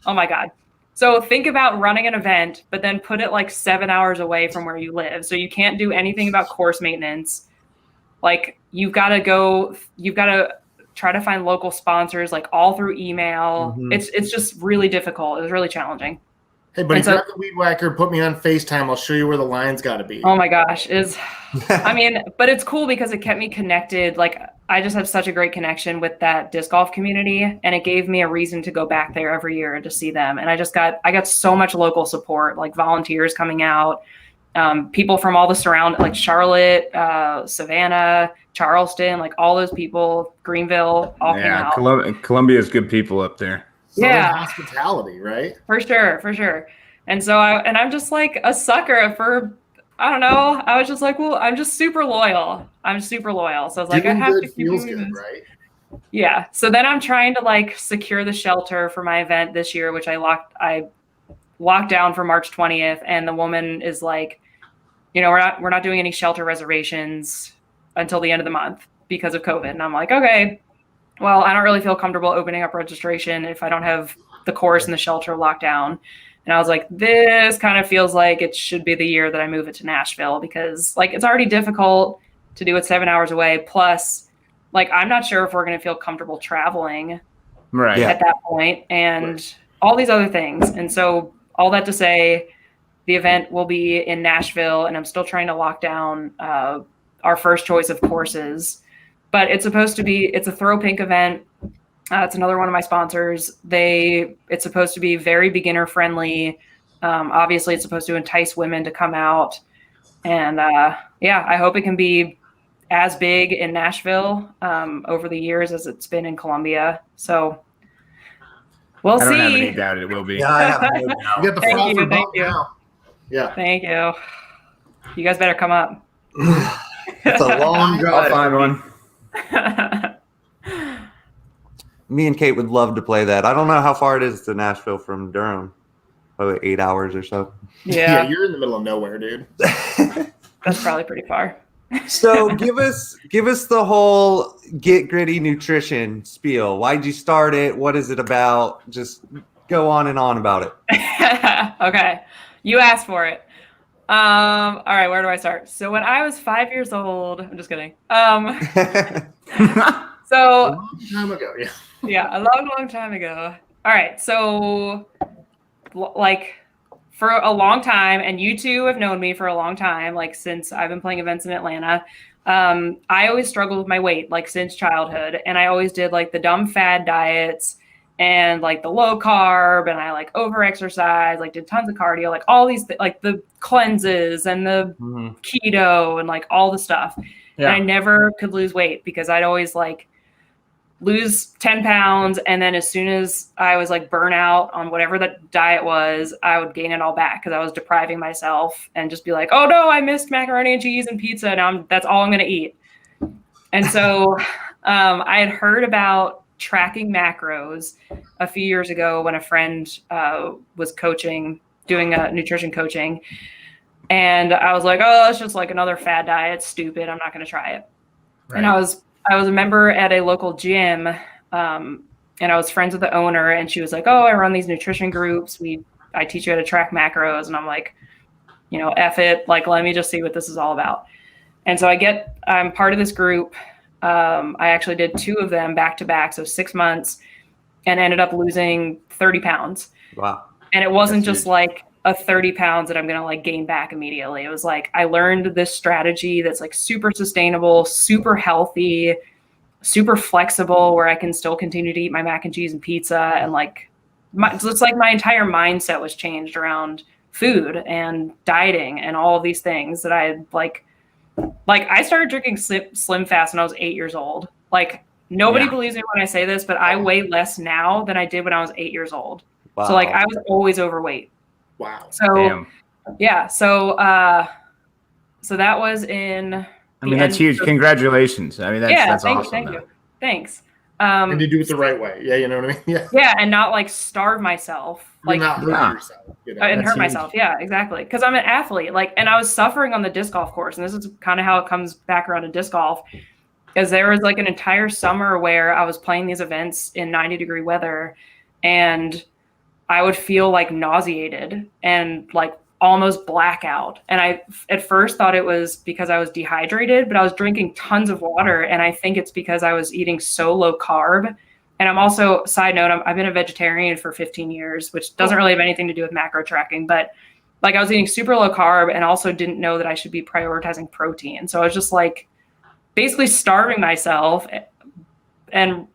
Oh my God. So think about running an event, but then put it like 7 hours away from where you live. So you can't do anything about course maintenance. Like you've got to try to find local sponsors, like all through email. Mhm. It's just really difficult. It was really challenging. Hey, buddy, And so- grab the weed whacker, put me on FaceTime. I'll show you where the line's got to be. Oh my gosh, I mean, but it's cool because it kept me connected. Like I just have such a great connection with that disc golf community, and it gave me a reason to go back there every year to see them. And I got so much local support, like volunteers coming out, people from all the like Charlotte, Savannah, Charleston, like all those people, Greenville, all came out. Columbia's good people up there. Southern Yeah. hospitality, right? For sure. And so I'm just like a sucker for, I don't know. I was just like, well, I'm just super loyal. So I was like, Doing I have good to keep feels doing good, this. right? Yeah. So then I'm trying to like secure the shelter for my event this year, which I locked down for March 20th. And the woman is like, we're not doing any shelter reservations until the end of the month because of COVID. And I'm like, okay, well, I don't really feel comfortable opening up registration if I don't have the course and the shelter locked down. And I was like, this kind of feels like it should be the year that I move it to Nashville because like it's already difficult to do it 7 hours away. Plus, like I'm not sure if we're going to feel comfortable traveling at that point and all these other things. And so all that to say, the event will be in Nashville, and I'm still trying to lock down our first choice of courses. But it's a Throw Pink event. It's another one of my sponsors. It's supposed to be very beginner friendly. Obviously, it's supposed to entice women to come out. And I hope it can be as big in Nashville over the years as it's been in Columbia. So we'll see. I don't have any doubt it will be. Yeah, I have no doubt. You got the Thank Frolfcenter you, thank bump you. now. Yeah. Thank you. You guys better come up. It's a long I'll drive. find one. Me and Kate would love to play that. I don't know how far it is to Nashville from Durham. Probably 8 hours or so. Yeah, Yeah, you're in the middle of nowhere, dude. that's probably pretty far. So give us the whole Get Gritty nutrition spiel. Why'd you start it? What is it about? Just go on and on about it. Okay, you asked for it. All right, where do I start? So when I was 5 years old, I'm just kidding. So A long time ago, yeah. yeah, a long time ago. All right, so like for a long time, and you two have known me for a long time, like since I've been playing events in Atlanta. I always struggled with my weight, like since childhood, and I always did like the dumb fad diets and like the low carb, and I like over exercise, like did tons of cardio, like all these like the cleanses and the keto and like all the stuff. And I never could lose weight because I'd always like lose 10 pounds. And then as soon as I was like burnt out on whatever that diet was, I would gain it all back because I was depriving myself and just be like, oh no, I missed macaroni and cheese and pizza. Now that's all I'm going to eat. And so I had heard about tracking macros a few years ago when a friend was doing nutrition coaching. And I was like, oh, it's just like another fad diet. It's stupid. I'm not going to try it. Right. And I was a member at a local gym, and I was friends with the owner, and she was like, oh, I run these nutrition groups. I teach you how to track macros. And I'm like, F it. Like, let me just see what this is all about. And so I'm part of this group. I actually did 2 of them back to back. So 6 months, and ended up losing 30 pounds. Wow. And it wasn't just like a 30 pounds that I'm going to like gain back immediately. It was like, I learned this strategy that's like super sustainable, super healthy, super flexible, where I can still continue to eat my mac and cheese and pizza. And like, it's like my entire mindset was changed around food and dieting and all of these things that I had like I started drinking Slim Fast when I was 8 years old. Like nobody believes me when I say this, but I weigh less now than I did when I was 8 years old. Wow. So like I was always overweight. Wow. So yeah. So that was in. I mean, that's huge. Congratulations. I mean, that's thank awesome. You. Thanks. And you do it the right way. Yeah, you know what I mean? Yeah. Yeah, and not like starve myself. Like not hurt yourself. And hurt myself. Yeah, exactly. Because I'm an athlete. Like, and I was suffering on the disc golf course, and this is kind of how it comes back around to disc golf. Because there was like an entire summer where I was playing these events in 90-degree weather, and I would feel like nauseated and like almost blackout. And I at first thought it was because I was dehydrated, but I was drinking tons of water. And I think it's because I was eating so low carb. And I'm also, side note, I've been a vegetarian for 15 years, which doesn't really have anything to do with macro tracking, but like I was eating super low carb and also didn't know that I should be prioritizing protein. So I was just like basically starving myself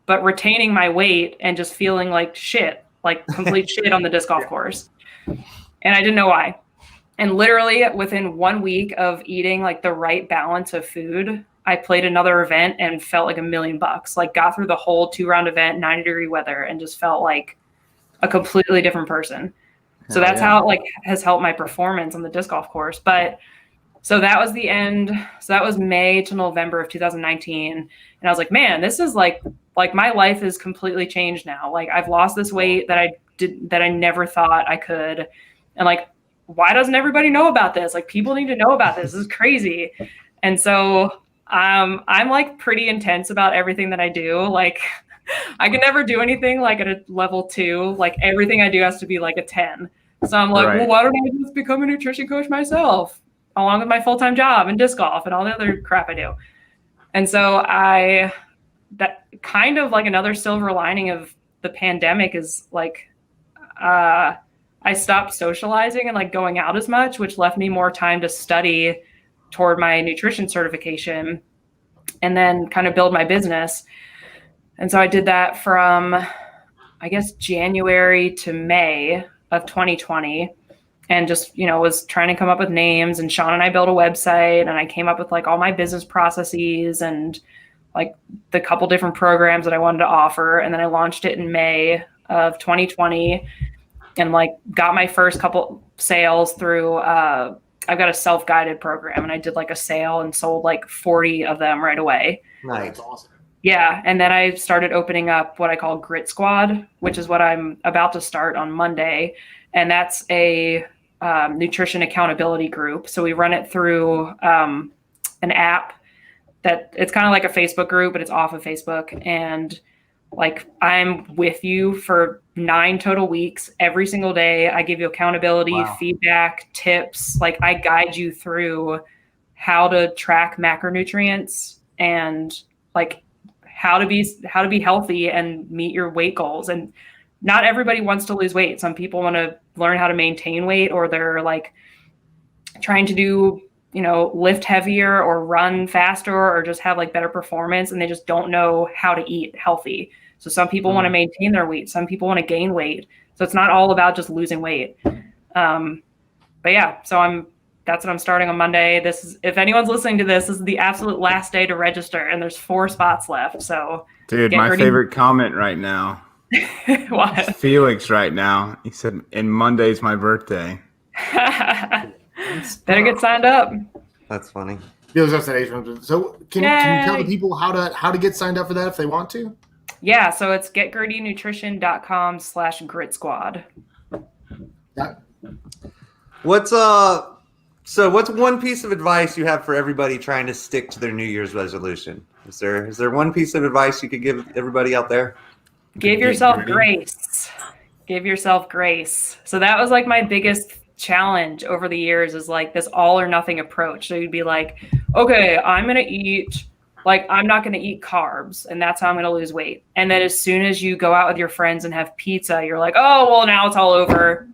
but retaining my weight and just feeling like shit, like complete shit on the disc golf course. And I didn't know why. And literally within 1 week of eating like the right balance of food, I played another event and felt like $1 million. Like got through the whole 2-round event, 90-degree weather, and just felt like a completely different person. So that's how it like has helped my performance on the disc golf course. But so that was the end. So that was May to November of 2019. And I was like, man, this is like my life is completely changed now. Like I've lost this weight that I never thought I could. And like, why doesn't everybody know about this? Like people need to know about this. This is crazy. And so I'm like pretty intense about everything that I do. Like I can never do anything like at a level 2. Like everything I do has to be like a 10. So I'm like, well, why don't I just become a nutrition coach myself, along with my full-time job and disc golf and all the other crap I do. And so that kind of like another silver lining of the pandemic is like, I stopped socializing and like going out as much, which left me more time to study toward my nutrition certification and then kind of build my business. And so I did that from, I guess, January to May of 2020 and just, was trying to come up with names. And Sean and I built a website and I came up with like all my business processes and like the couple different programs that I wanted to offer. And then I launched it in May of 2020 and like got my first couple sales through, I've got a self-guided program and I did like a sale and sold like 40 of them right away. Nice. That's awesome. Yeah. And then I started opening up what I call Grit Squad, which is what I'm about to start on Monday. And that's a nutrition accountability group. So we run it through an app that it's kind of like a Facebook group, but it's off of Facebook. And like I'm with you for 9 total weeks, every single day. I give you accountability, feedback, tips. Like I guide you through how to track macronutrients and like how to be healthy and meet your weight goals. And not everybody wants to lose weight. Some people want to learn how to maintain weight, or they're like trying to do, lift heavier or run faster or just have like better performance. And they just don't know how to eat healthy. So some people want to maintain their weight. Some people want to gain weight. So it's not all about just losing weight. But yeah, so that's what I'm starting on Monday. If anyone's listening to this is the absolute last day to register and there's 4 spots left. So dude, my favorite comment right now. What? Felix right now. He said, and Monday's my birthday. Better get signed up. That's funny. So can you tell the people how to get signed up for that if they want to? Yeah, so it's getgrittynutrition.com/grit squad. Yeah. What's one piece of advice you have for everybody trying to stick to their New Year's resolution? Is there one piece of advice you could give everybody out there? Give yourself grace. Give yourself grace. So that was like my biggest challenge over the years, is like this all or nothing approach. So you'd be like, okay, I'm not going to eat carbs and that's how I'm going to lose weight. And then as soon as you go out with your friends and have pizza, you're like, oh, well, now it's all over.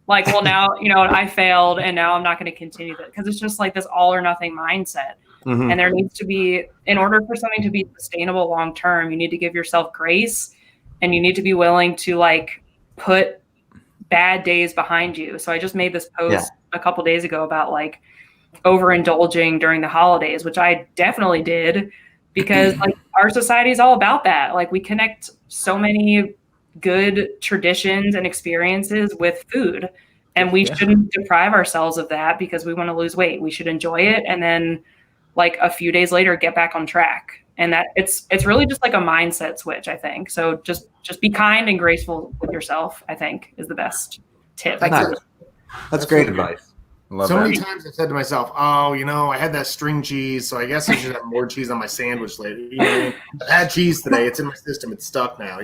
Like, well, now, I failed and now I'm not going to continue that, because it's just like this all or nothing mindset. Mm-hmm. And there needs to be, in order for something to be sustainable long-term, you need to give yourself grace and you need to be willing to like put bad days behind you. So I just made this post a couple days ago about like overindulging during the holidays, which I definitely did, because like our society is all about that. Like we connect so many good traditions and experiences with food, and we shouldn't deprive ourselves of that because we want to lose weight. We should enjoy it, and then like a few days later get back on track. And that it's really just like a mindset switch, I think. So just be kind and graceful with yourself, I think, is the best tip. That's great advice. Many times I've said to myself, I had that string cheese, so I guess I should have more cheese on my sandwich later. I had cheese today. It's in my system. It's stuck now,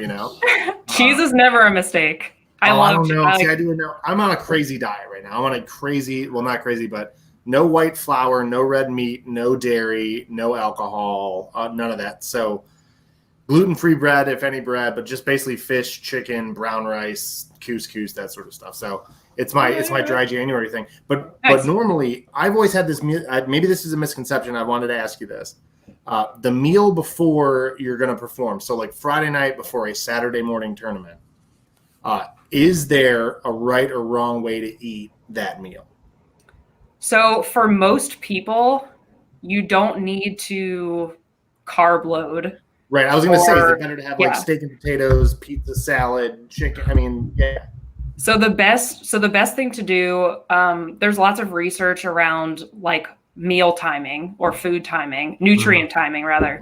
Cheese is never a mistake. I don't know. See, I do know. I'm on a crazy diet right now. I'm on a crazy, well, not crazy, but no white flour, no red meat, no dairy, no alcohol, none of that. So gluten-free bread, if any bread, but just basically fish, chicken, brown rice, couscous, that sort of stuff. So it's my dry January thing. But normally, I've always had this meal. Maybe this is a misconception. I wanted to ask you this. The meal before you're going to perform, so like Friday night before a Saturday morning tournament, is there a right or wrong way to eat that meal? So for most people, you don't need to carb load. Right. I was going to say, is it better to have like steak and potatoes, pizza, salad, chicken? I mean, yeah. So the best thing to do, there's lots of research around like meal timing or food timing, nutrient timing rather.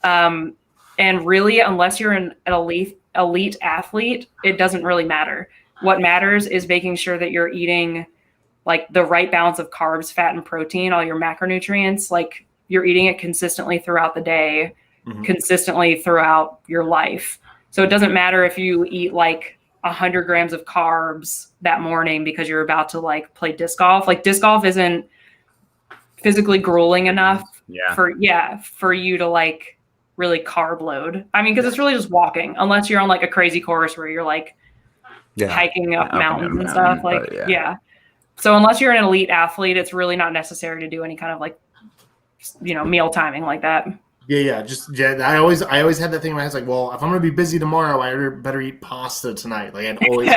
And really, unless you're an elite athlete, it doesn't really matter. What matters is making sure that you're eating like the right balance of carbs, fat, and protein, all your macronutrients, like you're eating it consistently throughout the day, consistently throughout your life. So it doesn't matter if you eat like 100 grams of carbs that morning because you're about to like play disc golf. Like disc golf isn't physically grueling enough for you to like really carb load. I mean, because it's really just walking, unless you're on like a crazy course where you're like hiking up mountains and stuff. Like, So unless you're an elite athlete, it's really not necessary to do any kind of like, meal timing like that. I always had that thing in my head. It's like, well, if I'm going to be busy tomorrow, I better eat pasta tonight. Like I'd always,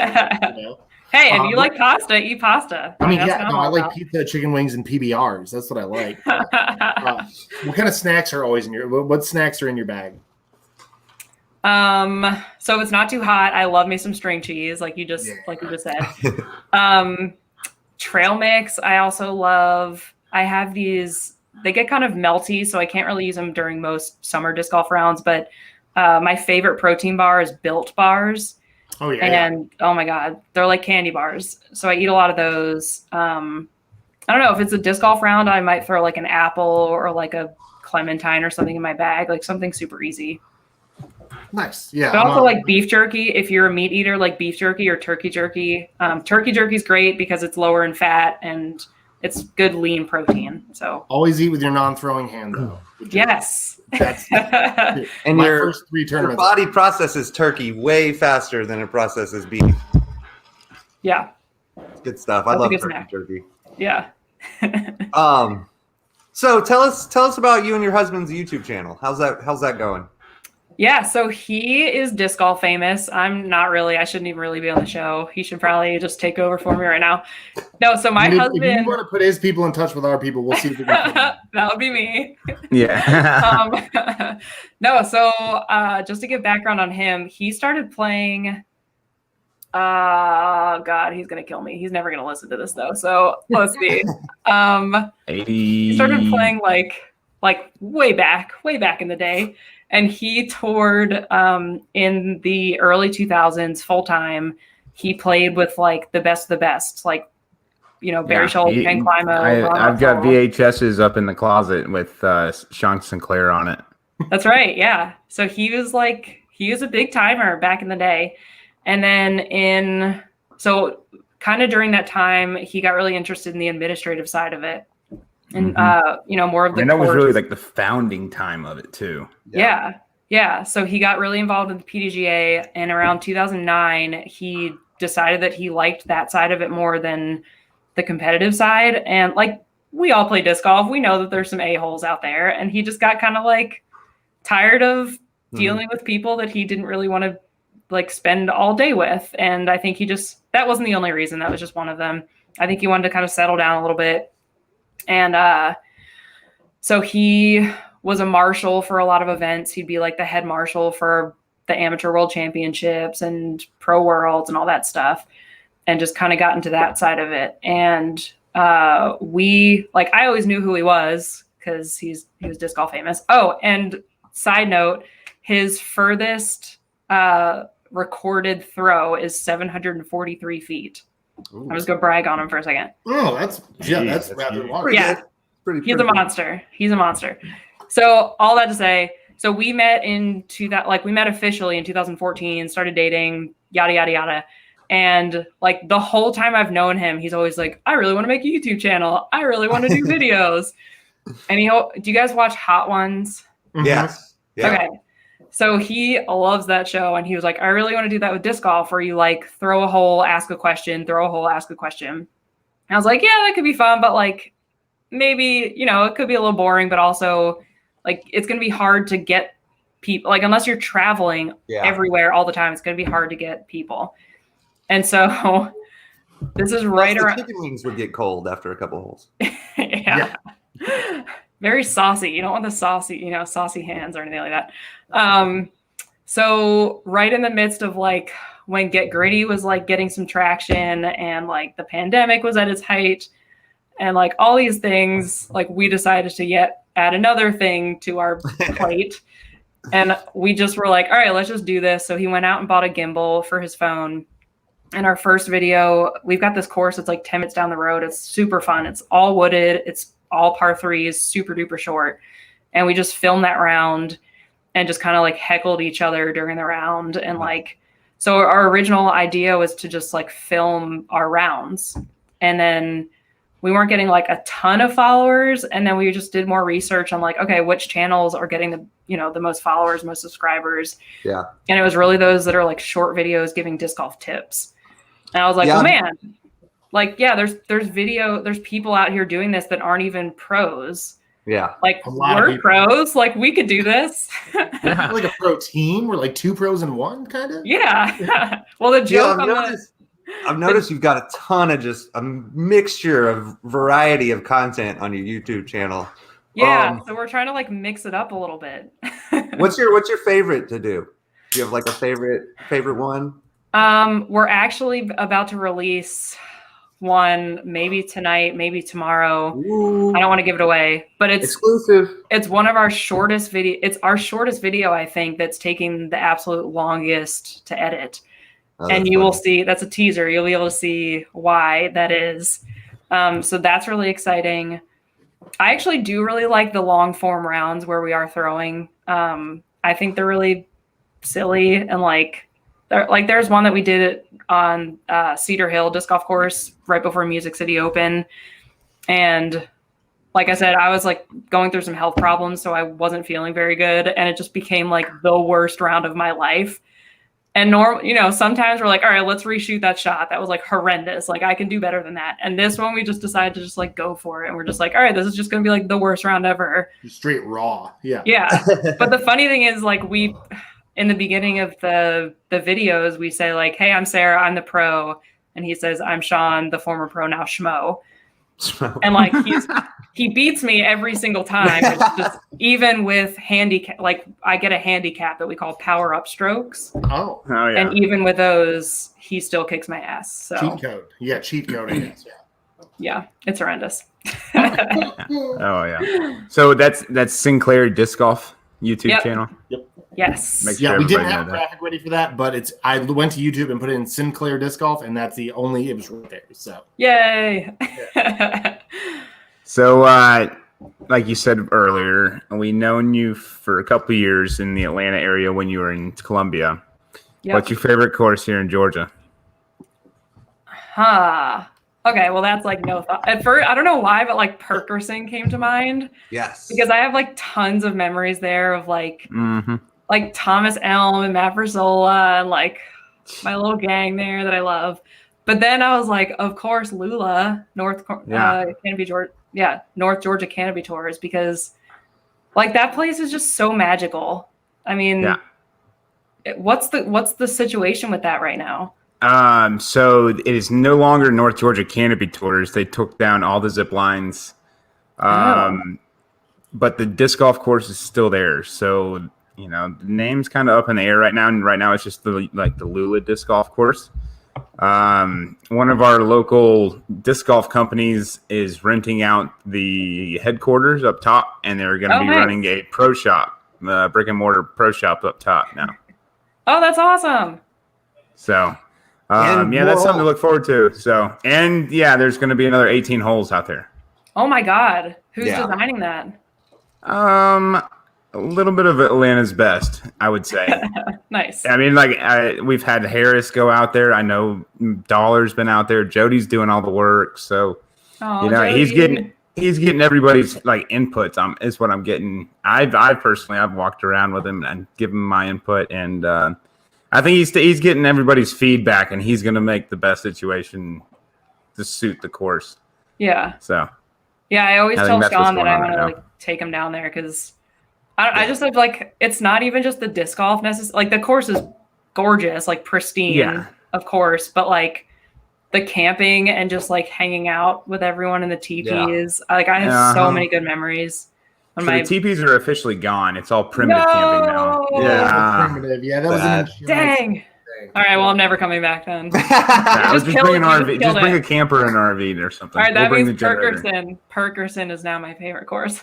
Hey, if you like pasta, eat pasta. I mean, I like pizza, chicken wings, and PBRs. That's what I like. What kind of snacks are always in what snacks are in your bag? So it's not too hot. I love me some string cheese, like you just said. Trail mix, I also love. I have these. They get kind of melty, so I can't really use them during most summer disc golf rounds. But my favorite protein bar is Built bars. Oh yeah. And oh my God, they're like candy bars. So I eat a lot of those. I don't know if it's a disc golf round, I might throw like an apple or like a clementine or something in my bag, like something super easy. Nice. Yeah. But also like beef jerky. If you're a meat eater, like beef jerky or turkey jerky. Turkey jerky is great because it's lower in fat and it's good lean protein. So always eat with your non-throwing hand though. Yes. That's and my your first 3 tournaments. Your body processes turkey way faster than it processes beef. Yeah. It's good stuff. I love turkey. Yeah. So tell us about you and your husband's YouTube channel. How's that going? Yeah, so he is disc golf famous. I'm not really. I shouldn't even really be on the show. He should probably just take over for me right now. No, so my husband. If you want to put his people in touch with our people, we'll see if we can. That would be me. Yeah. No, so just to give background on him, he started playing. God, he's gonna kill me. He's never gonna listen to this though. So let's see. 80. He started playing like way back in the day. And he toured in the early 2000s full time. He played with like the best of the best, like Barry Schultz, Ken Climo. I've got VHSs up in the closet with Sara Sinclair on it. That's right, yeah. So he was a big timer back in the day, and then kind of during that time, he got really interested in the administrative side of it. And more of the. And that was really like the founding time of it too. Yeah. So he got really involved with the PDGA, and around 2009, he decided that he liked that side of it more than the competitive side. And like we all play disc golf, we know that there's some a-holes out there, and he just got kind of like tired of dealing with people that he didn't really want to like spend all day with. And I think that wasn't the only reason. That was just one of them. I think he wanted to kind of settle down a little bit. And so he was a marshal for a lot of events. He'd be like the head marshal for the amateur world championships and pro worlds and all that stuff, and just kind of got into that side of it. And I always knew who he was because he was disc golf famous. Oh, and side note, his furthest recorded throw is 743 feet. Ooh. I'm just gonna brag on him for a second. Oh, that's rather large. Yeah, he's a monster. He's a monster. So all that to say, so we met we met officially in 2014, started dating, yada yada yada. And like the whole time I've known him, he's always like, I really want to make a YouTube channel. I really want to do videos. And do you guys watch Hot Ones? Yes. Yeah. Okay. So he loves that show. And he was like, I really want to do that with disc golf, where you like throw a hole, ask a question, throw a hole, ask a question. And I was like, yeah, that could be fun. But like, maybe, it could be a little boring, but also like, it's going to be hard to get people, like, unless you're traveling everywhere all the time, it's going to be hard to get people. And so this is right around. Chicken wings would get cold after a couple holes. Yeah. Very saucy. You don't want the saucy hands or anything like that. So right in the midst of like when Get Gritty was like getting some traction and like the pandemic was at its height and like all these things, like we decided to add another thing to our plate. And we just were like, all right, let's just do this. So he went out and bought a gimbal for his phone. And our first video, we've got this course that's like 10 minutes down the road. It's super fun. It's all wooded. It's all par threes, super duper short. And we just filmed that round and just kind of like heckled each other during the round. And like, so our original idea was to just like film our rounds. And then we weren't getting like a ton of followers. And then we just did more research on like, okay, which channels are getting the most followers, most subscribers. Yeah. And it was really those that are like short videos giving disc golf tips. And I was like, well, man, like, yeah, there's people out here doing this that aren't even pros. Yeah. Like we're pros, like we could do this. Like a pro team. We're like two pros in one kind of. Yeah. Well, the joke I've noticed you've got a ton of just a mixture of variety of content on your YouTube channel. Yeah. So we're trying to like mix it up a little bit. What's your favorite to do? Do you have like a favorite one? We're actually about to release one maybe tonight, maybe tomorrow. Ooh. I don't want to give it away, but it's exclusive. It's one of our shortest video. It's our shortest video, I think, that's taking the absolute longest to edit. And you will see, that's a teaser. You'll be able to see why that is. So that's really exciting. I actually do really like the long form rounds where we are throwing. I think they're really silly and there's one that we did on Cedar Hill disc golf course right before Music City Open. And like I said, I was like going through some health problems, so I wasn't feeling very good. And it just became like the worst round of my life. And sometimes we're like, all right, let's reshoot that shot. That was like horrendous. Like I can do better than that. And this one, we just decided to just like go for it. And we're just like, all right, this is just going to be like the worst round ever. Straight raw. Yeah. Yeah. But the funny thing is like in the beginning of the videos, we say like, hey, I'm Sarah, I'm the pro. And he says, I'm Sean, the former pro, now schmo. And like, he beats me every single time. It's just, even with handicap, like I get a handicap that we call power up strokes. Oh yeah. And even with those, he still kicks my ass. So cheat code. Yeah. Cheat code. I guess. Yeah. It's horrendous. Oh yeah. So that's Sinclair Disc Golf YouTube channel. Yep. Yes. We didn't have a graphic ready for that, but I went to YouTube and put in Sinclair Disc Golf, and that's it was right there. So yay. Yeah. So like you said earlier, we known you for a couple of years in the Atlanta area when you were in Columbia. Yep. What's your favorite course here in Georgia? Okay, well, that's like no thought. At first, I don't know why, but like Perkerson came to mind. Yes. Because I have like tons of memories there of like Thomas Elm and Matt Verzola and like my little gang there that I love. But then I was like, of course, Lula, North Georgia Canopy Tours, because like that place is just so magical. I mean, what's the situation with that right now? So it is no longer North Georgia Canopy Tours. They took down all the zip lines. But the disc golf course is still there. So, the name's kind of up in the air right now. And right now it's just the Lula disc golf course. One of our local disc golf companies is renting out the headquarters up top, and they're going to be running a pro shop, brick and mortar pro shop up top now. Oh, that's awesome. So, that's something to look forward to. So, and there's going to be another 18 holes out there. Oh my God. Who's designing that? A little bit of Atlanta's best, I would say. Nice. I mean, we've had Harris go out there. I know Dollar's been out there. Jody's doing all the work, so he's Jody. he's getting everybody's inputs. Is what I'm getting. I've walked around with him and given him my input, and I think he's getting everybody's feedback, and he's going to make the best situation to suit the course. Yeah. So. Yeah, I always tell that's Sean what's that I going on want to take him down there because I just have it's not even just the disc golf necessarily. The course is gorgeous, pristine, of course, but the camping and just hanging out with everyone in the teepees. I have so many good memories. So the teepees are officially gone. It's all primitive camping now. Yeah, primitive. Yeah, that was an dang. All right, well, I'm never coming back then. Just bring an RV. Just bring a camper and an RV or something. All right, that means Perkerson is now my favorite course.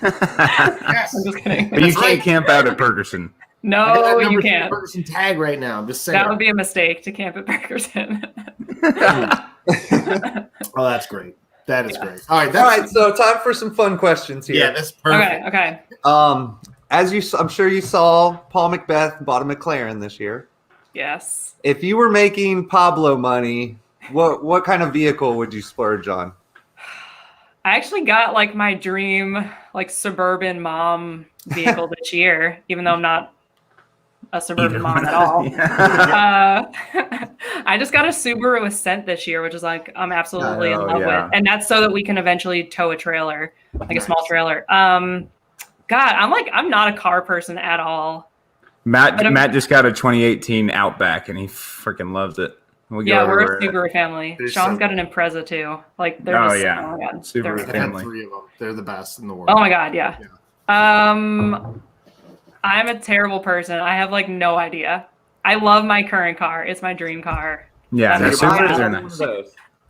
Yes. I'm just kidding. But you can't camp out at Perkerson. No, you can't. Perkerson tag right now. I'm just saying. That would be a mistake to camp at Perkerson. Oh, that's great. That is great. All right. All right. So time for some fun questions here. Yeah, that's perfect. Okay. I'm sure you saw Paul Macbeth bought a McLaren this year. Yes. If you were making Pablo money, what kind of vehicle would you splurge on? I actually got my dream suburban mom vehicle this year, even though I'm not a suburban mom at all. I just got a Subaru Ascent this year, which is I'm absolutely in love with, and that's so that we can eventually tow a trailer, a small trailer. God, I'm not a car person at all. Matt just got a 2018 Outback, and he freaking loves it. We're a Subaru family. Sean's got an Impreza too. They're oh my God, Subaru family. 3 of them. They're the best in the world. Oh my God, yeah. I'm a terrible person. I have no idea. I love my current car. It's my dream car. Yeah, the Subarus are nice.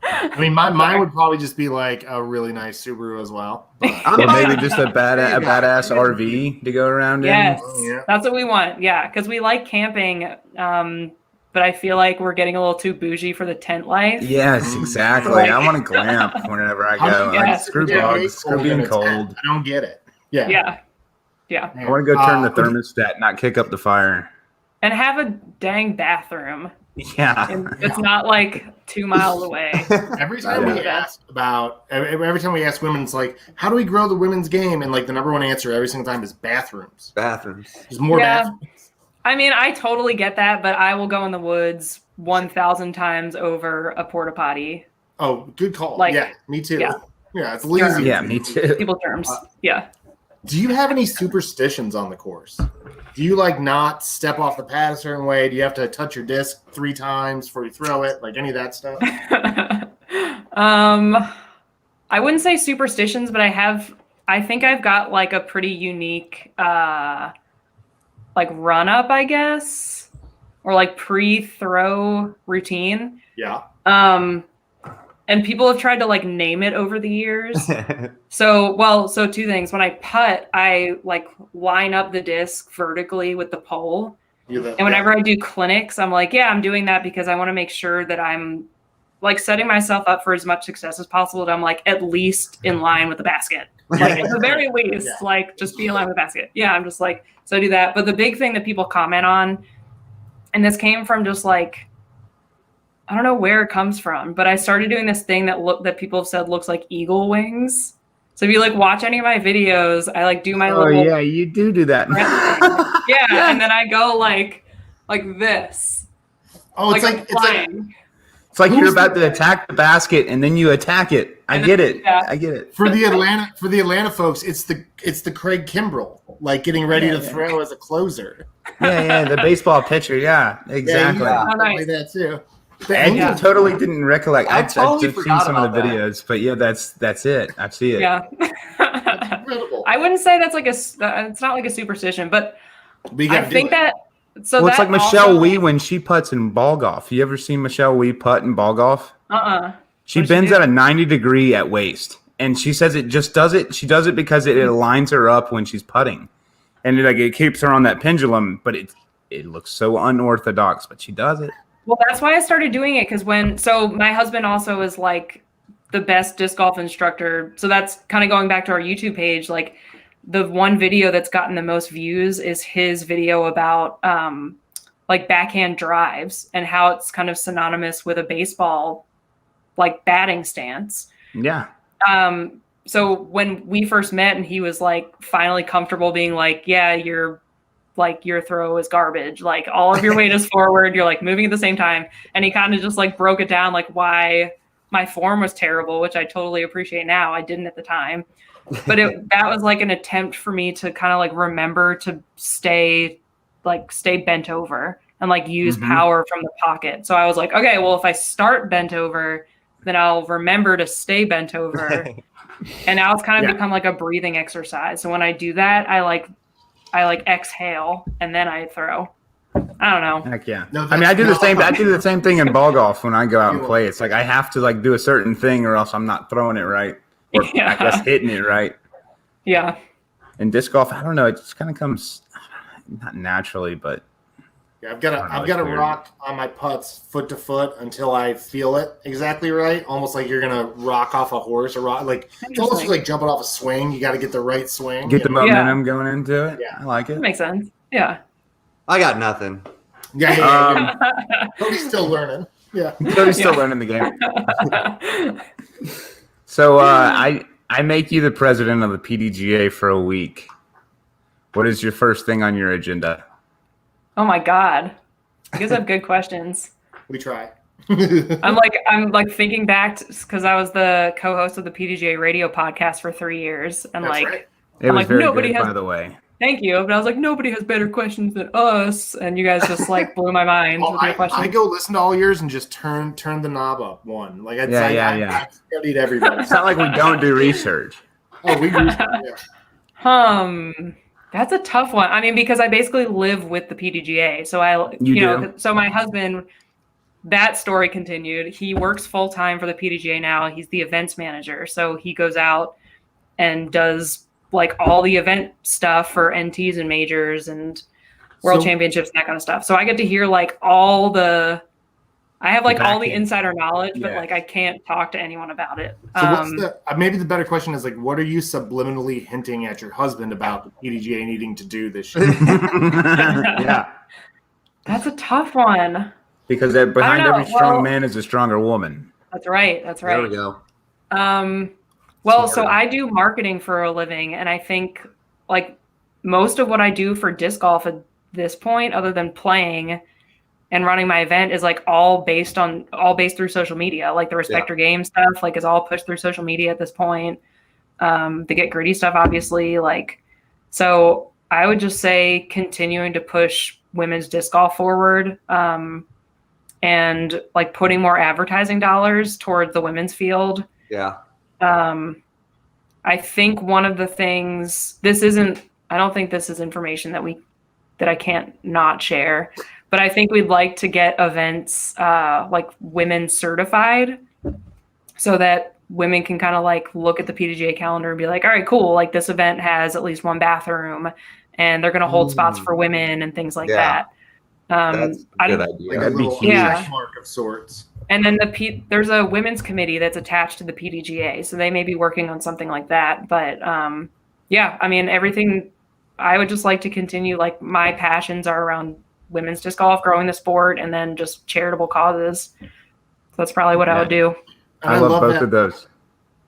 I mean, mine would probably just be a really nice Subaru as well. Or maybe just a badass RV to go around yes, in. Yeah. That's what we want. Yeah, because we like camping, but I feel we're getting a little too bougie for the tent life. Yes, exactly. I want to glamp whenever I go. Screw bugs, screw being cold. I don't get it. Yeah. I want to go turn the thermostat, not kick up the fire. And have a dang bathroom. Yeah. And it's not 2 miles away. Every time we ask women, it's how do we grow the women's game? And the number one answer every single time is bathrooms. There's more bathrooms. I mean, I totally get that, but I will go in the woods 1,000 times over a porta potty. Oh, good call. Yeah, me too. Yeah, it's lazy. Yeah, me too. People terms. Do you have any superstitions on the course? Do you not step off the pad a certain way? Do you have to touch your disc 3 times before you throw it? Any of that stuff? I wouldn't say superstitions, but I think I've got a pretty unique run up, I guess, or pre-throw routine. Yeah. And people have tried to name it over the years. So 2 things. When I putt, I line up the disc vertically with the pole. And whenever I do clinics, I'm I'm doing that because I want to make sure that I'm setting myself up for as much success as possible. That I'm at least in line with the basket. At the very least, just be in line with the basket. Yeah, I'm just so I do that. But the big thing that people comment on, and this came from just I don't know where it comes from, but I started doing this thing that people have said looks like eagle wings. So if you watch any of my videos, I do my little. Oh yeah, you do that. Yeah, and then I go like this. Oh, it's it's like you're about to attack the basket and then you attack it. I get it. I get it. For the Atlanta folks, it's the Craig Kimbrell getting ready to throw as a closer. Yeah, the baseball pitcher. Yeah, exactly. Yeah, like that too. I totally didn't recollect. I totally I've seen some of the videos, but that's it. I see it. Yeah. Incredible. I wouldn't say that's it's not a superstition, but I think that. So well, it's that Michelle Wee when she putts in ball golf. You ever seen Michelle Wee putt in ball golf? She bends at a 90 degree at waist, and she says it just does it. She does it because it aligns her up when she's putting, and it keeps her on that pendulum. But it looks so unorthodox, but she does it. Well, that's why I started doing it because my husband also is the best disc golf instructor. So that's kind of going back to our YouTube page. the one video that's gotten the most views is his video about like backhand drives and how it's kind of synonymous with a baseball like batting stance. Yeah. So when we first met and he was like finally comfortable being like, yeah, your throw is garbage. Like all of your weight is forward. You're like moving at the same time. And he kind of just like broke it down, like why my form was terrible, which I totally appreciate now. I didn't at the time, but that was like an attempt for me to kind of like remember to stay bent over and like use power from the pocket. So I was like, okay, well, if I start bent over, then I'll remember to stay bent over. And now it's kind of become like a breathing exercise. So when I do that, I exhale and then I throw. I don't know. Heck yeah. No, I mean, I do the same thing in ball golf when I go out and play. It's like I have to like do a certain thing or else I'm not throwing it right. Or I guess hitting it right. Yeah. In disc golf, I don't know. It just kind of comes not naturally, but yeah, I've got to rock on my putts foot to foot until I feel it exactly right. Almost like you're gonna rock off a horse or like it's almost like jumping off a swing. You got to get the right swing. Get the momentum going into it. Yeah, I like it. That makes sense. Yeah. I got nothing. Yeah. Cody's still learning. Yeah. Cody's still learning the game. So I make you the president of the PDGA for a week. What is your first thing on your agenda? Oh my God. You guys have good questions. We try. I'm like thinking back because I was the co-host of the PDGA radio podcast for 3 years. And That's like, right. It was very good, by the way. Thank you. But I was like, nobody has better questions than us. And you guys just like blew my mind with your questions. I go listen to all yours and just turn the knob up one. Like I studied everybody. It's not like we don't do research. Oh, we do. Yeah. That's a tough one. I mean, because I basically live with the PDGA. So so my husband, that story continued. He works full time for the PDGA now. He's the events manager. So he goes out and does like all the event stuff for NTs and majors and world championships and that kind of stuff. So I get to hear like all the insider knowledge, but like I can't talk to anyone about it. So maybe the better question is like, what are you subliminally hinting at your husband about the PDGA needing to do this year? Yeah. That's a tough one. Because behind every strong man is a stronger woman. That's right. There we go. So I do marketing for a living, and I think like most of what I do for disc golf at this point, other than playing and running my event, is like all based through social media. Like the Respect Your Game stuff, like is all pushed through social media at this point. The Get Gritty stuff, obviously. Like, so I would just say continuing to push women's disc golf forward, and like putting more advertising dollars toward the women's field. Yeah. I think one of the things, I don't think this is information that I can't not share, but I think we'd like to get events like women certified so that women can kind of like look at the PDGA calendar and be like, all right, cool. Like this event has at least one bathroom and they're going to hold spots for women and things like that. That's a good idea. Like a little check mark of sorts. And then there's a women's committee that's attached to the PDGA, so they may be working on something like that. But I mean, everything. I would just like to continue. Like my passions are around women's disc golf, growing the sport, and then just charitable causes. So that's probably what I would do. I love both of those.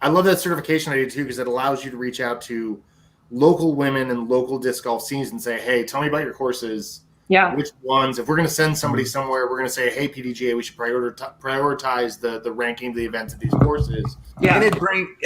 I love that certification idea too, because it allows you to reach out to local women and local disc golf scenes and say, "Hey, tell me about your courses." Yeah. Which ones? If we're going to send somebody somewhere, we're going to say, "Hey, PDGA, we should prioritize the ranking of the events of these courses." Yeah, and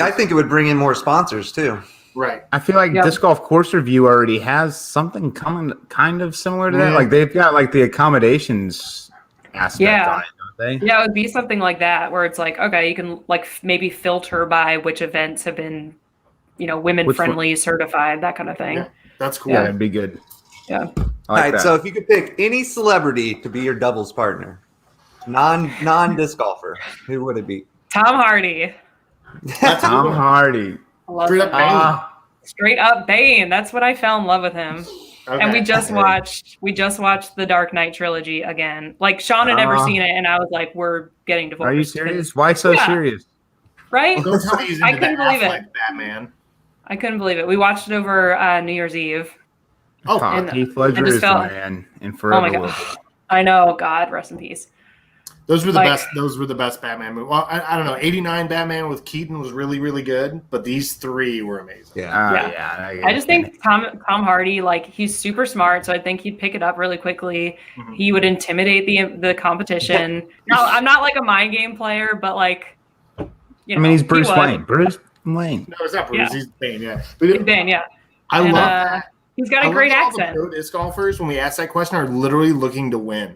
I think it would bring in more sponsors too. Right. I feel like Disc Golf Course Review already has something coming kind of similar to that. Like they've got like the accommodations aspect on it, don't they? Yeah, it would be something like that where it's like, okay, you can like maybe filter by which events have been, women friendly, certified, that kind of thing. Yeah, that's cool. Yeah, that'd be good. Yeah. All right, so if you could pick any celebrity to be your doubles partner, non-disc golfer, who would it be? Tom Hardy. Tom Hardy. Straight up Bane. That's what I fell in love with him. Okay. And we just watched the Dark Knight trilogy again. Like Sean had never seen it, and I was like, "We're getting divorced." Are you serious? Why so serious? Right? Well, don't tell me he's into I couldn't believe it. Batman. I couldn't believe it. We watched it over New Year's Eve. Oh, Oh, Heath Ledger just is the felt- man, and Oh forever my will god. be. I know. God, rest in peace. those were the like- best. Those were the best Batman movies. Well, I don't know. 89 Batman with Keaton was really, really good, but these three were amazing. Yeah. I just think Tom Hardy, like, he's super smart, so I think he'd pick it up really quickly. Mhm. He would intimidate the competition. No, I'm not like a mind game player, but like, you know, I mean, he's he Bruce would. Wayne. Bruce Wayne. No, it's not Bruce. Yeah. He's Bane. Yeah, He's Bane, yeah. I And, love that. He's got I a love great that all accent. The pro disc golfers, when we ask that question, are literally looking to win.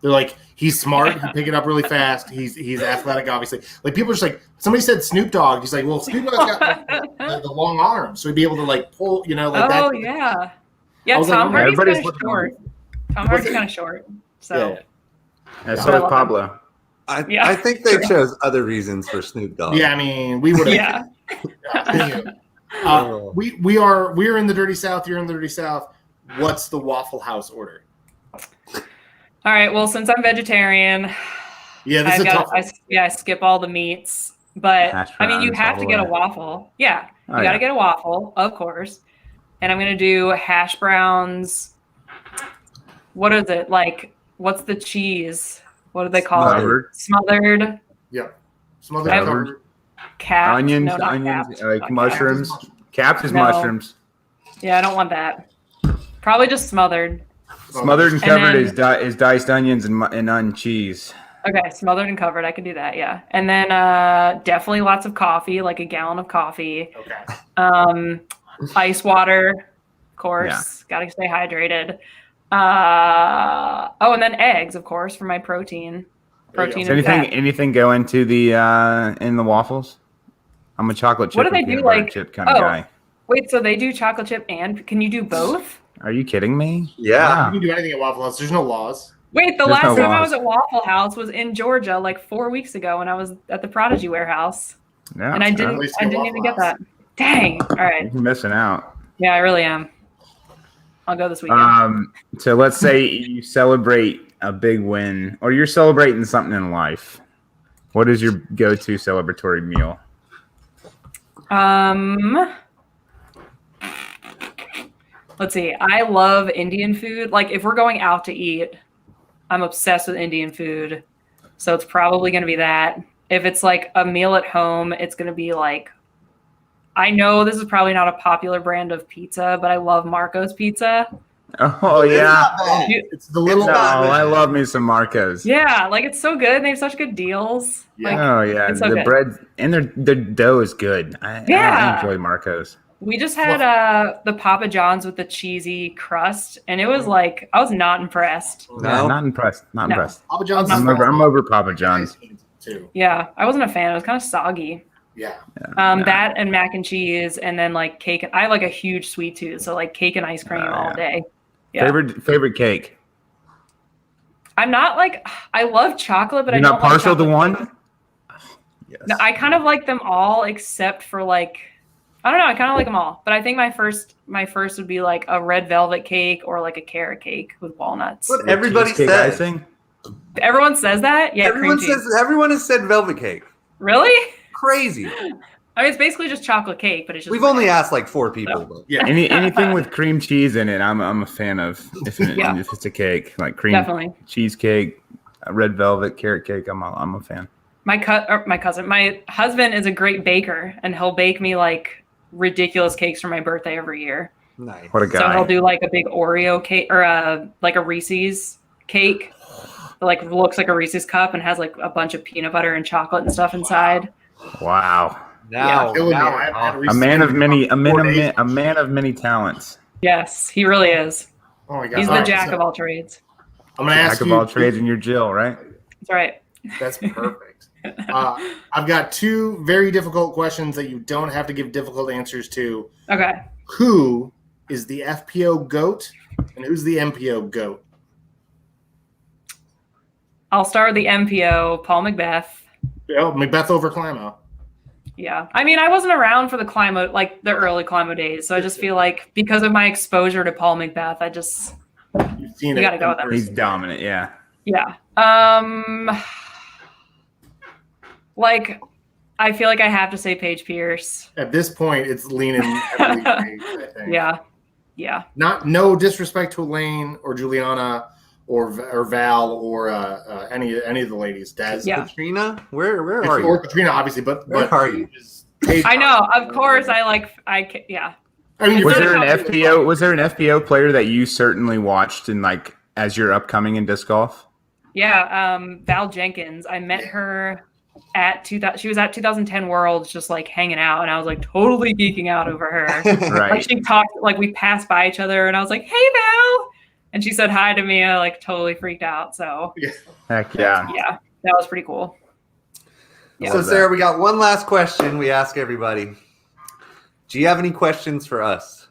They're like, he's smart. He pick it up really fast. He's athletic, obviously. Like people are just like, somebody said Snoop Dogg. He's like, well, Snoop Dogg's got like, the long arms, so he'd be able to like pull, like that. Oh yeah, yeah. I was like, Tom okay, Hardy's everybody's kind of looking short. Tom What's Hardy's it? kind of short. So And I so is love him. Pablo. Yeah, I think they true. chose other reasons for Snoop Dogg. Yeah, I mean, we would have. Yeah. We are in the Dirty South. You're in the Dirty South. What's the Waffle House order? All right. Well, since I'm vegetarian, Yeah, this is a tough one. I skip all the meats. But Hash I mean, you browns have all to the get a way. waffle. Yeah, Oh, you got to yeah. get a waffle, of course. And I'm gonna do hash browns. What is it like? What's the cheese? What do they call Smothered. it? Smothered. Yep. Smothered Cabbage. covered. Capped. Onions, No, not onions, capped. like Not mushrooms. Caps is No. mushrooms. capped. Yeah, I don't want that. Probably just smothered. Smothered and And covered then- is diced onions and onion cheese. Okay, smothered and covered. I can do that. Yeah, and then definitely lots of coffee, like a gallon of coffee. Okay. Ice water, of course. Got to stay hydrated. And then eggs, of course, for my protein. There you Protein Does and anything fat. anything go into the in the waffles? I'm a chocolate chip What do they and do, peanut butter like- chip kind of oh. guy. Wait, so they do chocolate chip and can you do both? Are you kidding me? Yeah. You can do anything at Waffle House. There's no laws. Wait, the There's last no time I laws. was at Waffle House was in Georgia, like 4 weeks ago, when I was at the Prodigy warehouse, Yeah. and I At didn't least get even Waffle get House. that. Dang! All right, You're missing out. yeah, I really am. I'll go this weekend. So let's say you celebrate a big win, or you're celebrating something in life. What is your go-to celebratory meal? Let's see. I love Indian food. Like if we're going out to eat, I'm obsessed with Indian food. So it's probably going to be that. If it's like a meal at home, it's going to be like, I know this is probably not a popular brand of pizza, but I love Marco's Pizza. Oh yeah. It's the little. No, I love me some Marcos. Yeah, like it's so good. They have such good deals. Yeah. Like Oh yeah, it's so the good. bread and their dough is good. I Yeah. enjoy Marcos. we just had the Papa John's with the cheesy crust, and it was like I was not impressed. No? Yeah, not impressed. Not No. impressed. Papa John's. I'm over Papa John's. too. Yeah, I wasn't a fan. It was kind of soggy. Yeah. Yeah. That and mac and cheese, and then like cake. I have like a huge sweet tooth, so like cake and ice cream all yeah. day. Yeah. Favorite cake. I'm not like I love chocolate, but You're I don't not partial like to chocolate. one. Yes. No, I kind of like them all except for like I don't know. I kind of like them all, but I think my first would be like a red velvet cake or like a carrot cake with walnuts. What everybody Cheesecake says. icing? Everyone says that. Yeah, Everyone cream cheese. says everyone has said velvet cake. Really? Crazy. I mean, it's basically just chocolate cake, but it's just We've only asked like 4 people. But Yeah. Anything with cream cheese in it, I'm a fan of. If it's a cake, like cream Definitely. cheesecake, red velvet, carrot cake, I'm a fan. My husband is a great baker, and he'll bake me like ridiculous cakes for my birthday every year. nice. What a So he'll guy! do like a big Oreo cake or like a Reese's cake that like looks like a Reese's cup and has like a bunch of peanut butter and chocolate and stuff inside. Wow, Now, Killing me. now I we're had talking. a man of many, a 4 days. man of many talents. Yes, he really is. Oh my god. He's All the right, jack so of all trades. I'm gonna ask Jack of you. all trades, and you're Jill, right? That's right. That's perfect. I've got 2 very difficult questions that you don't have to give difficult answers to. Okay. Who is the FPO GOAT and who's the MPO GOAT? I'll start with the MPO, Paul Macbeth. Oh, Macbeth over Climo. Yeah. I mean, I wasn't around for the Climo, like the early Climo days. So I just feel like because of my exposure to Paul Macbeth, You've seen You it. gotta go in with him. He's person. dominant. Yeah. yeah. Like I feel like I have to say Paige Pierce. At this point, it's leaning heavily Paige, I think. Yeah. No disrespect to Elaine or Juliana or Val or any of the ladies. Des. Yeah. Katrina, where are you? Or Katrina, obviously, but are you? Paige I know. Of course, yeah. I mean, Was there an FPO? Was there an FPO player that you certainly watched in like as you're upcoming in disc golf? Yeah, Val Jenkins. I met her at she was at 2010 Worlds, just like hanging out, and I was like totally geeking out over her. Right. Like she talked, like we passed by each other, and I was like, "Hey, Val," and she said hi to me. I like totally freaked out. So Heck yeah. yeah, that was pretty cool. Yeah. So Sarah, we got one last question we ask everybody. Do you have any questions for us?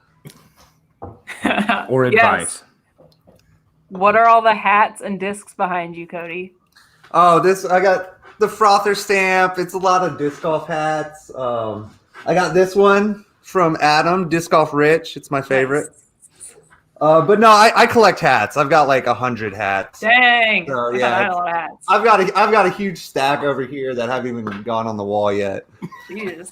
Or advice? Yes. What are all the hats and discs behind you, Cody? Oh, I got the frother stamp. It's a lot of disc golf hats. I got this one from Adam, Disc Golf Rich. It's my favorite. Nice. But no, I collect hats. I've got like 100 hats. Dang. So, I yeah, had a lot of hats. I've got a huge stack over here that haven't even gone on the wall yet. Jeez.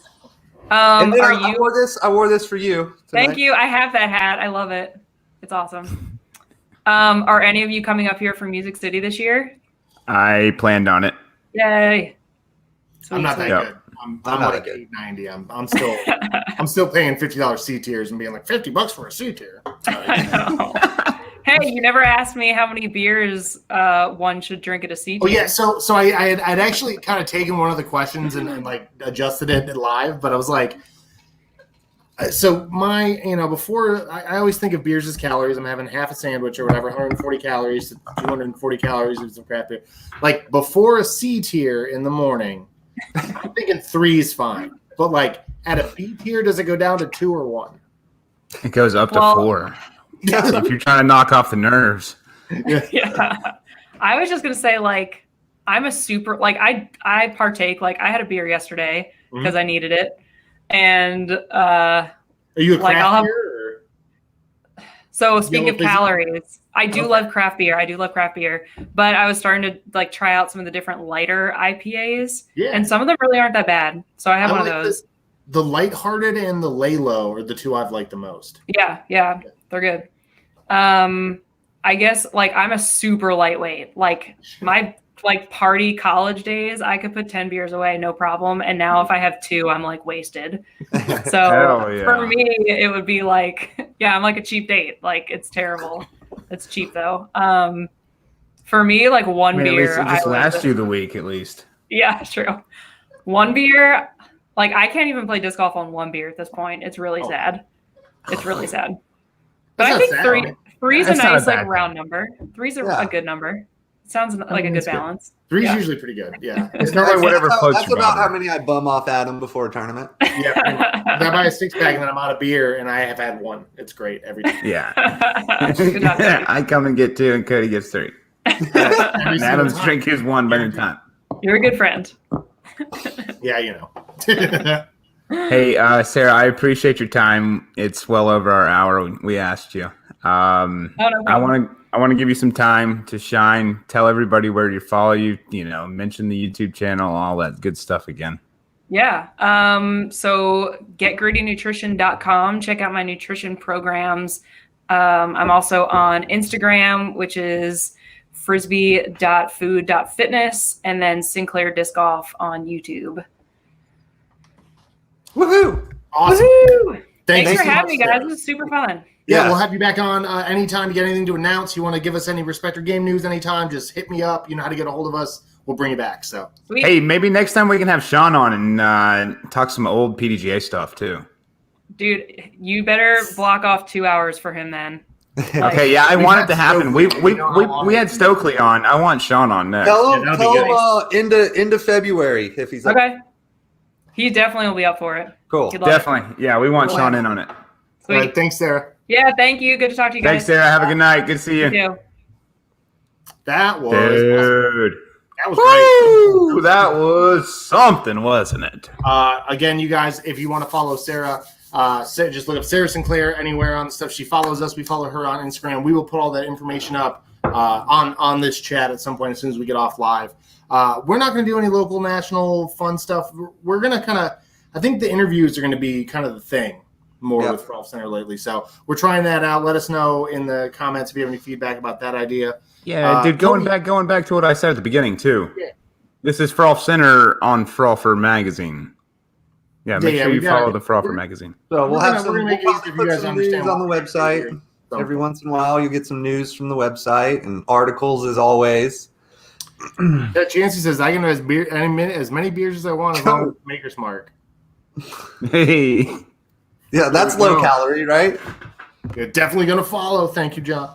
And then Are I you? wore this for you tonight. Thank you. I have that hat. I love it. It's awesome. Are any of you coming up here from Music City this year? I planned on it. Yay. Sweet, I'm not that sweet. good. I'm not like that good. $8.90. I'm still paying $50 C tiers and being like $50 for a C tier. I know. Hey, you never asked me how many beers one should drink at a C tier. Oh yeah, so I'd actually kind of taken one of the questions and like adjusted it live, but I was like, so before I always think of beers as calories. I'm having half a sandwich or whatever, 140 calories to 240 calories of some crap beer. Like before a C tier in the morning, I'm thinking 3 is fine, but like at a B tier, does it go down to 2 or 1? It goes up to 4. If you're trying to knock off the nerves. Yeah. I was just gonna say, like, I'm a super like I partake, like I had a beer yesterday because I needed it. And Are you a like, craft beer? so speaking of Yellow Fizzy? calories, I do love craft beer. But I was starting to like try out some of the different lighter IPAs. Yeah. And some of them really aren't that bad. So I have one of those. The lighthearted and the lay low are the two I've liked the most. Yeah, they're good. I guess like I'm a super lightweight. Like my like party college days, I could put 10 beers away, no problem. And now if I have 2, I'm like wasted. So Hell yeah. for me, it would be like, yeah, I'm like a cheap date. Like it's terrible. It's cheap though. For me, like one At least beer. it just I would- lasts you the week at least. Yeah, true. One beer. Like I can't even play disc golf on one beer at this point. It's really sad. It's really sad. But That's I think not sad. three's a That's not a nice like bad round number. Three's a good number. Sounds like a good it's good. balance. 3's Yeah. usually pretty good. Yeah. It's not like whatever floats That's your about boat. how many I bum off Adam before a tournament. Yeah. I buy a 6-pack and then I'm out of beer and I have had 1. It's great every time. Yeah. Good job, Cody. I come and get 2 and Cody gets 3. Every And single Adam's time. drink is 1 by the time. You're a good friend. Yeah, you know. Hey, Sarah, I appreciate your time. It's well over our hour. We asked you. No I want to give you some time to shine. Tell everybody where to follow you. Mention the YouTube channel, all that good stuff again. Yeah. So getgrittynutrition.com. Check out my nutrition programs. I'm also on Instagram, which is frisbee.food.fitness, and then Sinclair Disc Golf on YouTube. Woohoo! Awesome. Woohoo! Thanks Thanks for so having much, me, guys. Sarah. This was super fun. Yeah, Yeah. we'll have you back on anytime you get anything to announce. You want to give us any Respecter Game news anytime, just hit me up. You know how to get a hold of us. We'll bring you back. So Sweet. Hey, maybe next time we can have Sean on and talk some old PDGA stuff too. Dude, you better block off 2 hours for him then. Okay, yeah, I We want had it to happen. Stokely. We You know how long we it had is. Stokely on. I want Sean on next. Tell him, that'd be into February if he's up. Okay. He definitely will be up for it. Cool. He'd love it. Definitely. Yeah, we want Sean in on it. Sweet. all right, thanks, Sarah. Yeah, thank you. Good to talk to you guys. Thanks, Sarah. Have a good night. Good to see You you. too. That was awesome. Dude. That was great. Woo! That was something, wasn't it? Again, you guys, if you want to follow Sarah, just look up Sara Sinclair anywhere on the stuff. She follows us. We follow her on Instagram. We will put all that information up on this chat at some point as soon as we get off live. We're not going to do any local, national fun stuff. We're going to I think the interviews are going to be kind of the thing more with Frolfcenter lately. So we're trying that out. Let us know in the comments if you have any feedback about that idea. Yeah, dude, going back to what I said at the beginning too. Yeah. This is Frolfcenter on Frolfer Magazine. Yeah, make sure you follow the Frolfer Magazine. So we'll have some news on the website. Every once in a while, you'll get some news from the website and articles as always. Yeah, Chancey says I can have as many beers as I want as long as Maker's Mark. Hey. Yeah, that's low calorie, right? You're definitely gonna follow. Thank you, John.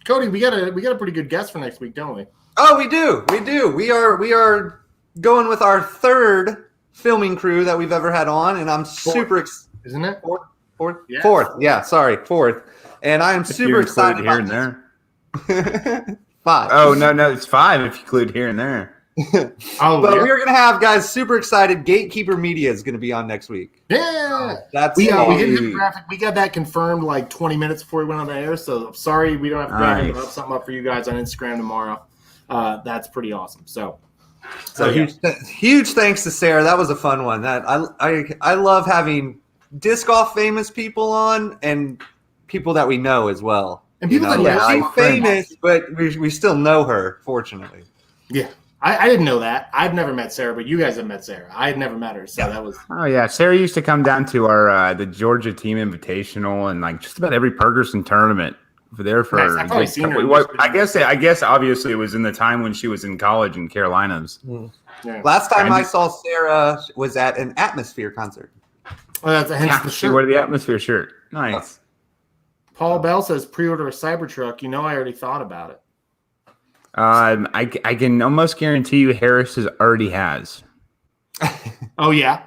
Cody, we got a pretty good guest for next week, don't we? Oh, we do. We are going with our third filming crew that we've ever had on, and I'm super isn't it? Fourth? Yeah. Fourth. And I am super excited here about and there. 5. Oh, no, it's 5 if you include here and there. But we are going to have, guys, super excited. Gatekeeper Media is going to be on next week. Yeah. We didn't have the graphic. We got that confirmed like 20 minutes before we went on the air, so I'm sorry we don't have graphic. I'll have something up for you guys on Instagram tomorrow. That's pretty awesome. So huge thanks to Sarah. That was a fun one. That I love having disc golf famous people on and people that we know as well. And people that she's famous, but we still know her, fortunately. Yeah. I didn't know that. I've never met Sarah, but you guys have met Sarah. I had never met her, so that was. Oh yeah, Sarah used to come down to our the Georgia Team Invitational and like just about every Perkerson tournament. There for nice. I've probably seen her. I guess obviously it was in the time when she was in college in Carolinas. Yeah. Last time I saw Sarah was at an Atmosphere concert. Oh, that's hence the shirt. She wore the Atmosphere shirt. Nice. Paul Bell says pre-order a Cybertruck. You know, I already thought about it. I can almost guarantee you Harris already has. Oh yeah.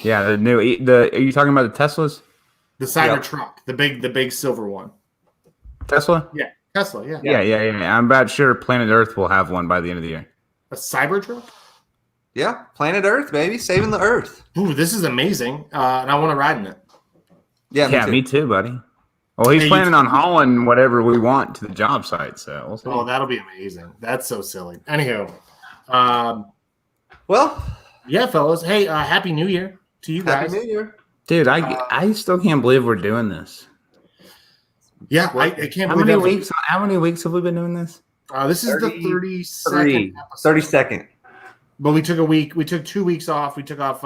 Yeah, are you talking about the Teslas? The Cybertruck, the big silver one. Tesla? Yeah, Tesla. Yeah. Yeah. I'm about sure Planet Earth will have one by the end of the year. A Cybertruck? Yeah, Planet Earth, baby, saving the Earth. Ooh, this is amazing, and I want to ride in it. Yeah, me too, buddy. Well, he's planning on hauling whatever we want to the job site, so we'll see. Oh, that'll be amazing. That's so silly. Anyhow, well, yeah, fellas. Hey, Happy New Year to you guys. Happy New Year, dude. I still can't believe we're doing this. Yeah, I can't How believe many weeks? How many weeks have we been doing this? This is the 32nd episode. 32nd. But we took a week. We took 2 weeks off. We took off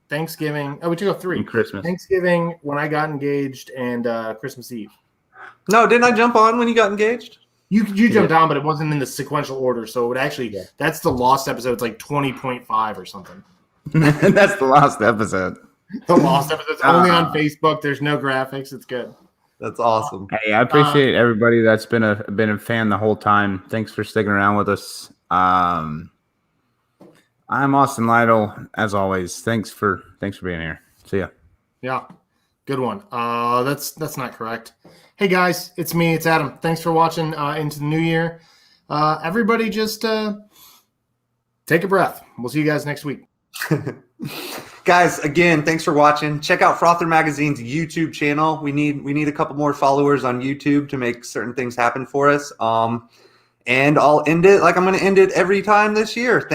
Thanksgiving. Oh, we took off 3. And Christmas. Thanksgiving when I got engaged and Christmas Eve. No, didn't I jump on when you got engaged? You jumped on, but it wasn't in the sequential order. So it would actually that's the lost episode. It's like 20.5 or something. That's the lost episode. The lost episode's only on Facebook. There's no graphics. It's good. That's awesome. Hey, I appreciate everybody that's been a fan the whole time. Thanks for sticking around with us. I'm Austin Lytle, as always. Thanks for being here. See ya. Yeah, good one. That's not correct. Hey guys, it's me. It's Adam. Thanks for watching into the new year. Everybody, just take a breath. We'll see you guys next week. Guys, again, thanks for watching. Check out Frother Magazine's YouTube channel. We need a couple more followers on YouTube to make certain things happen for us. And I'll end it like I'm going to end it every time this year.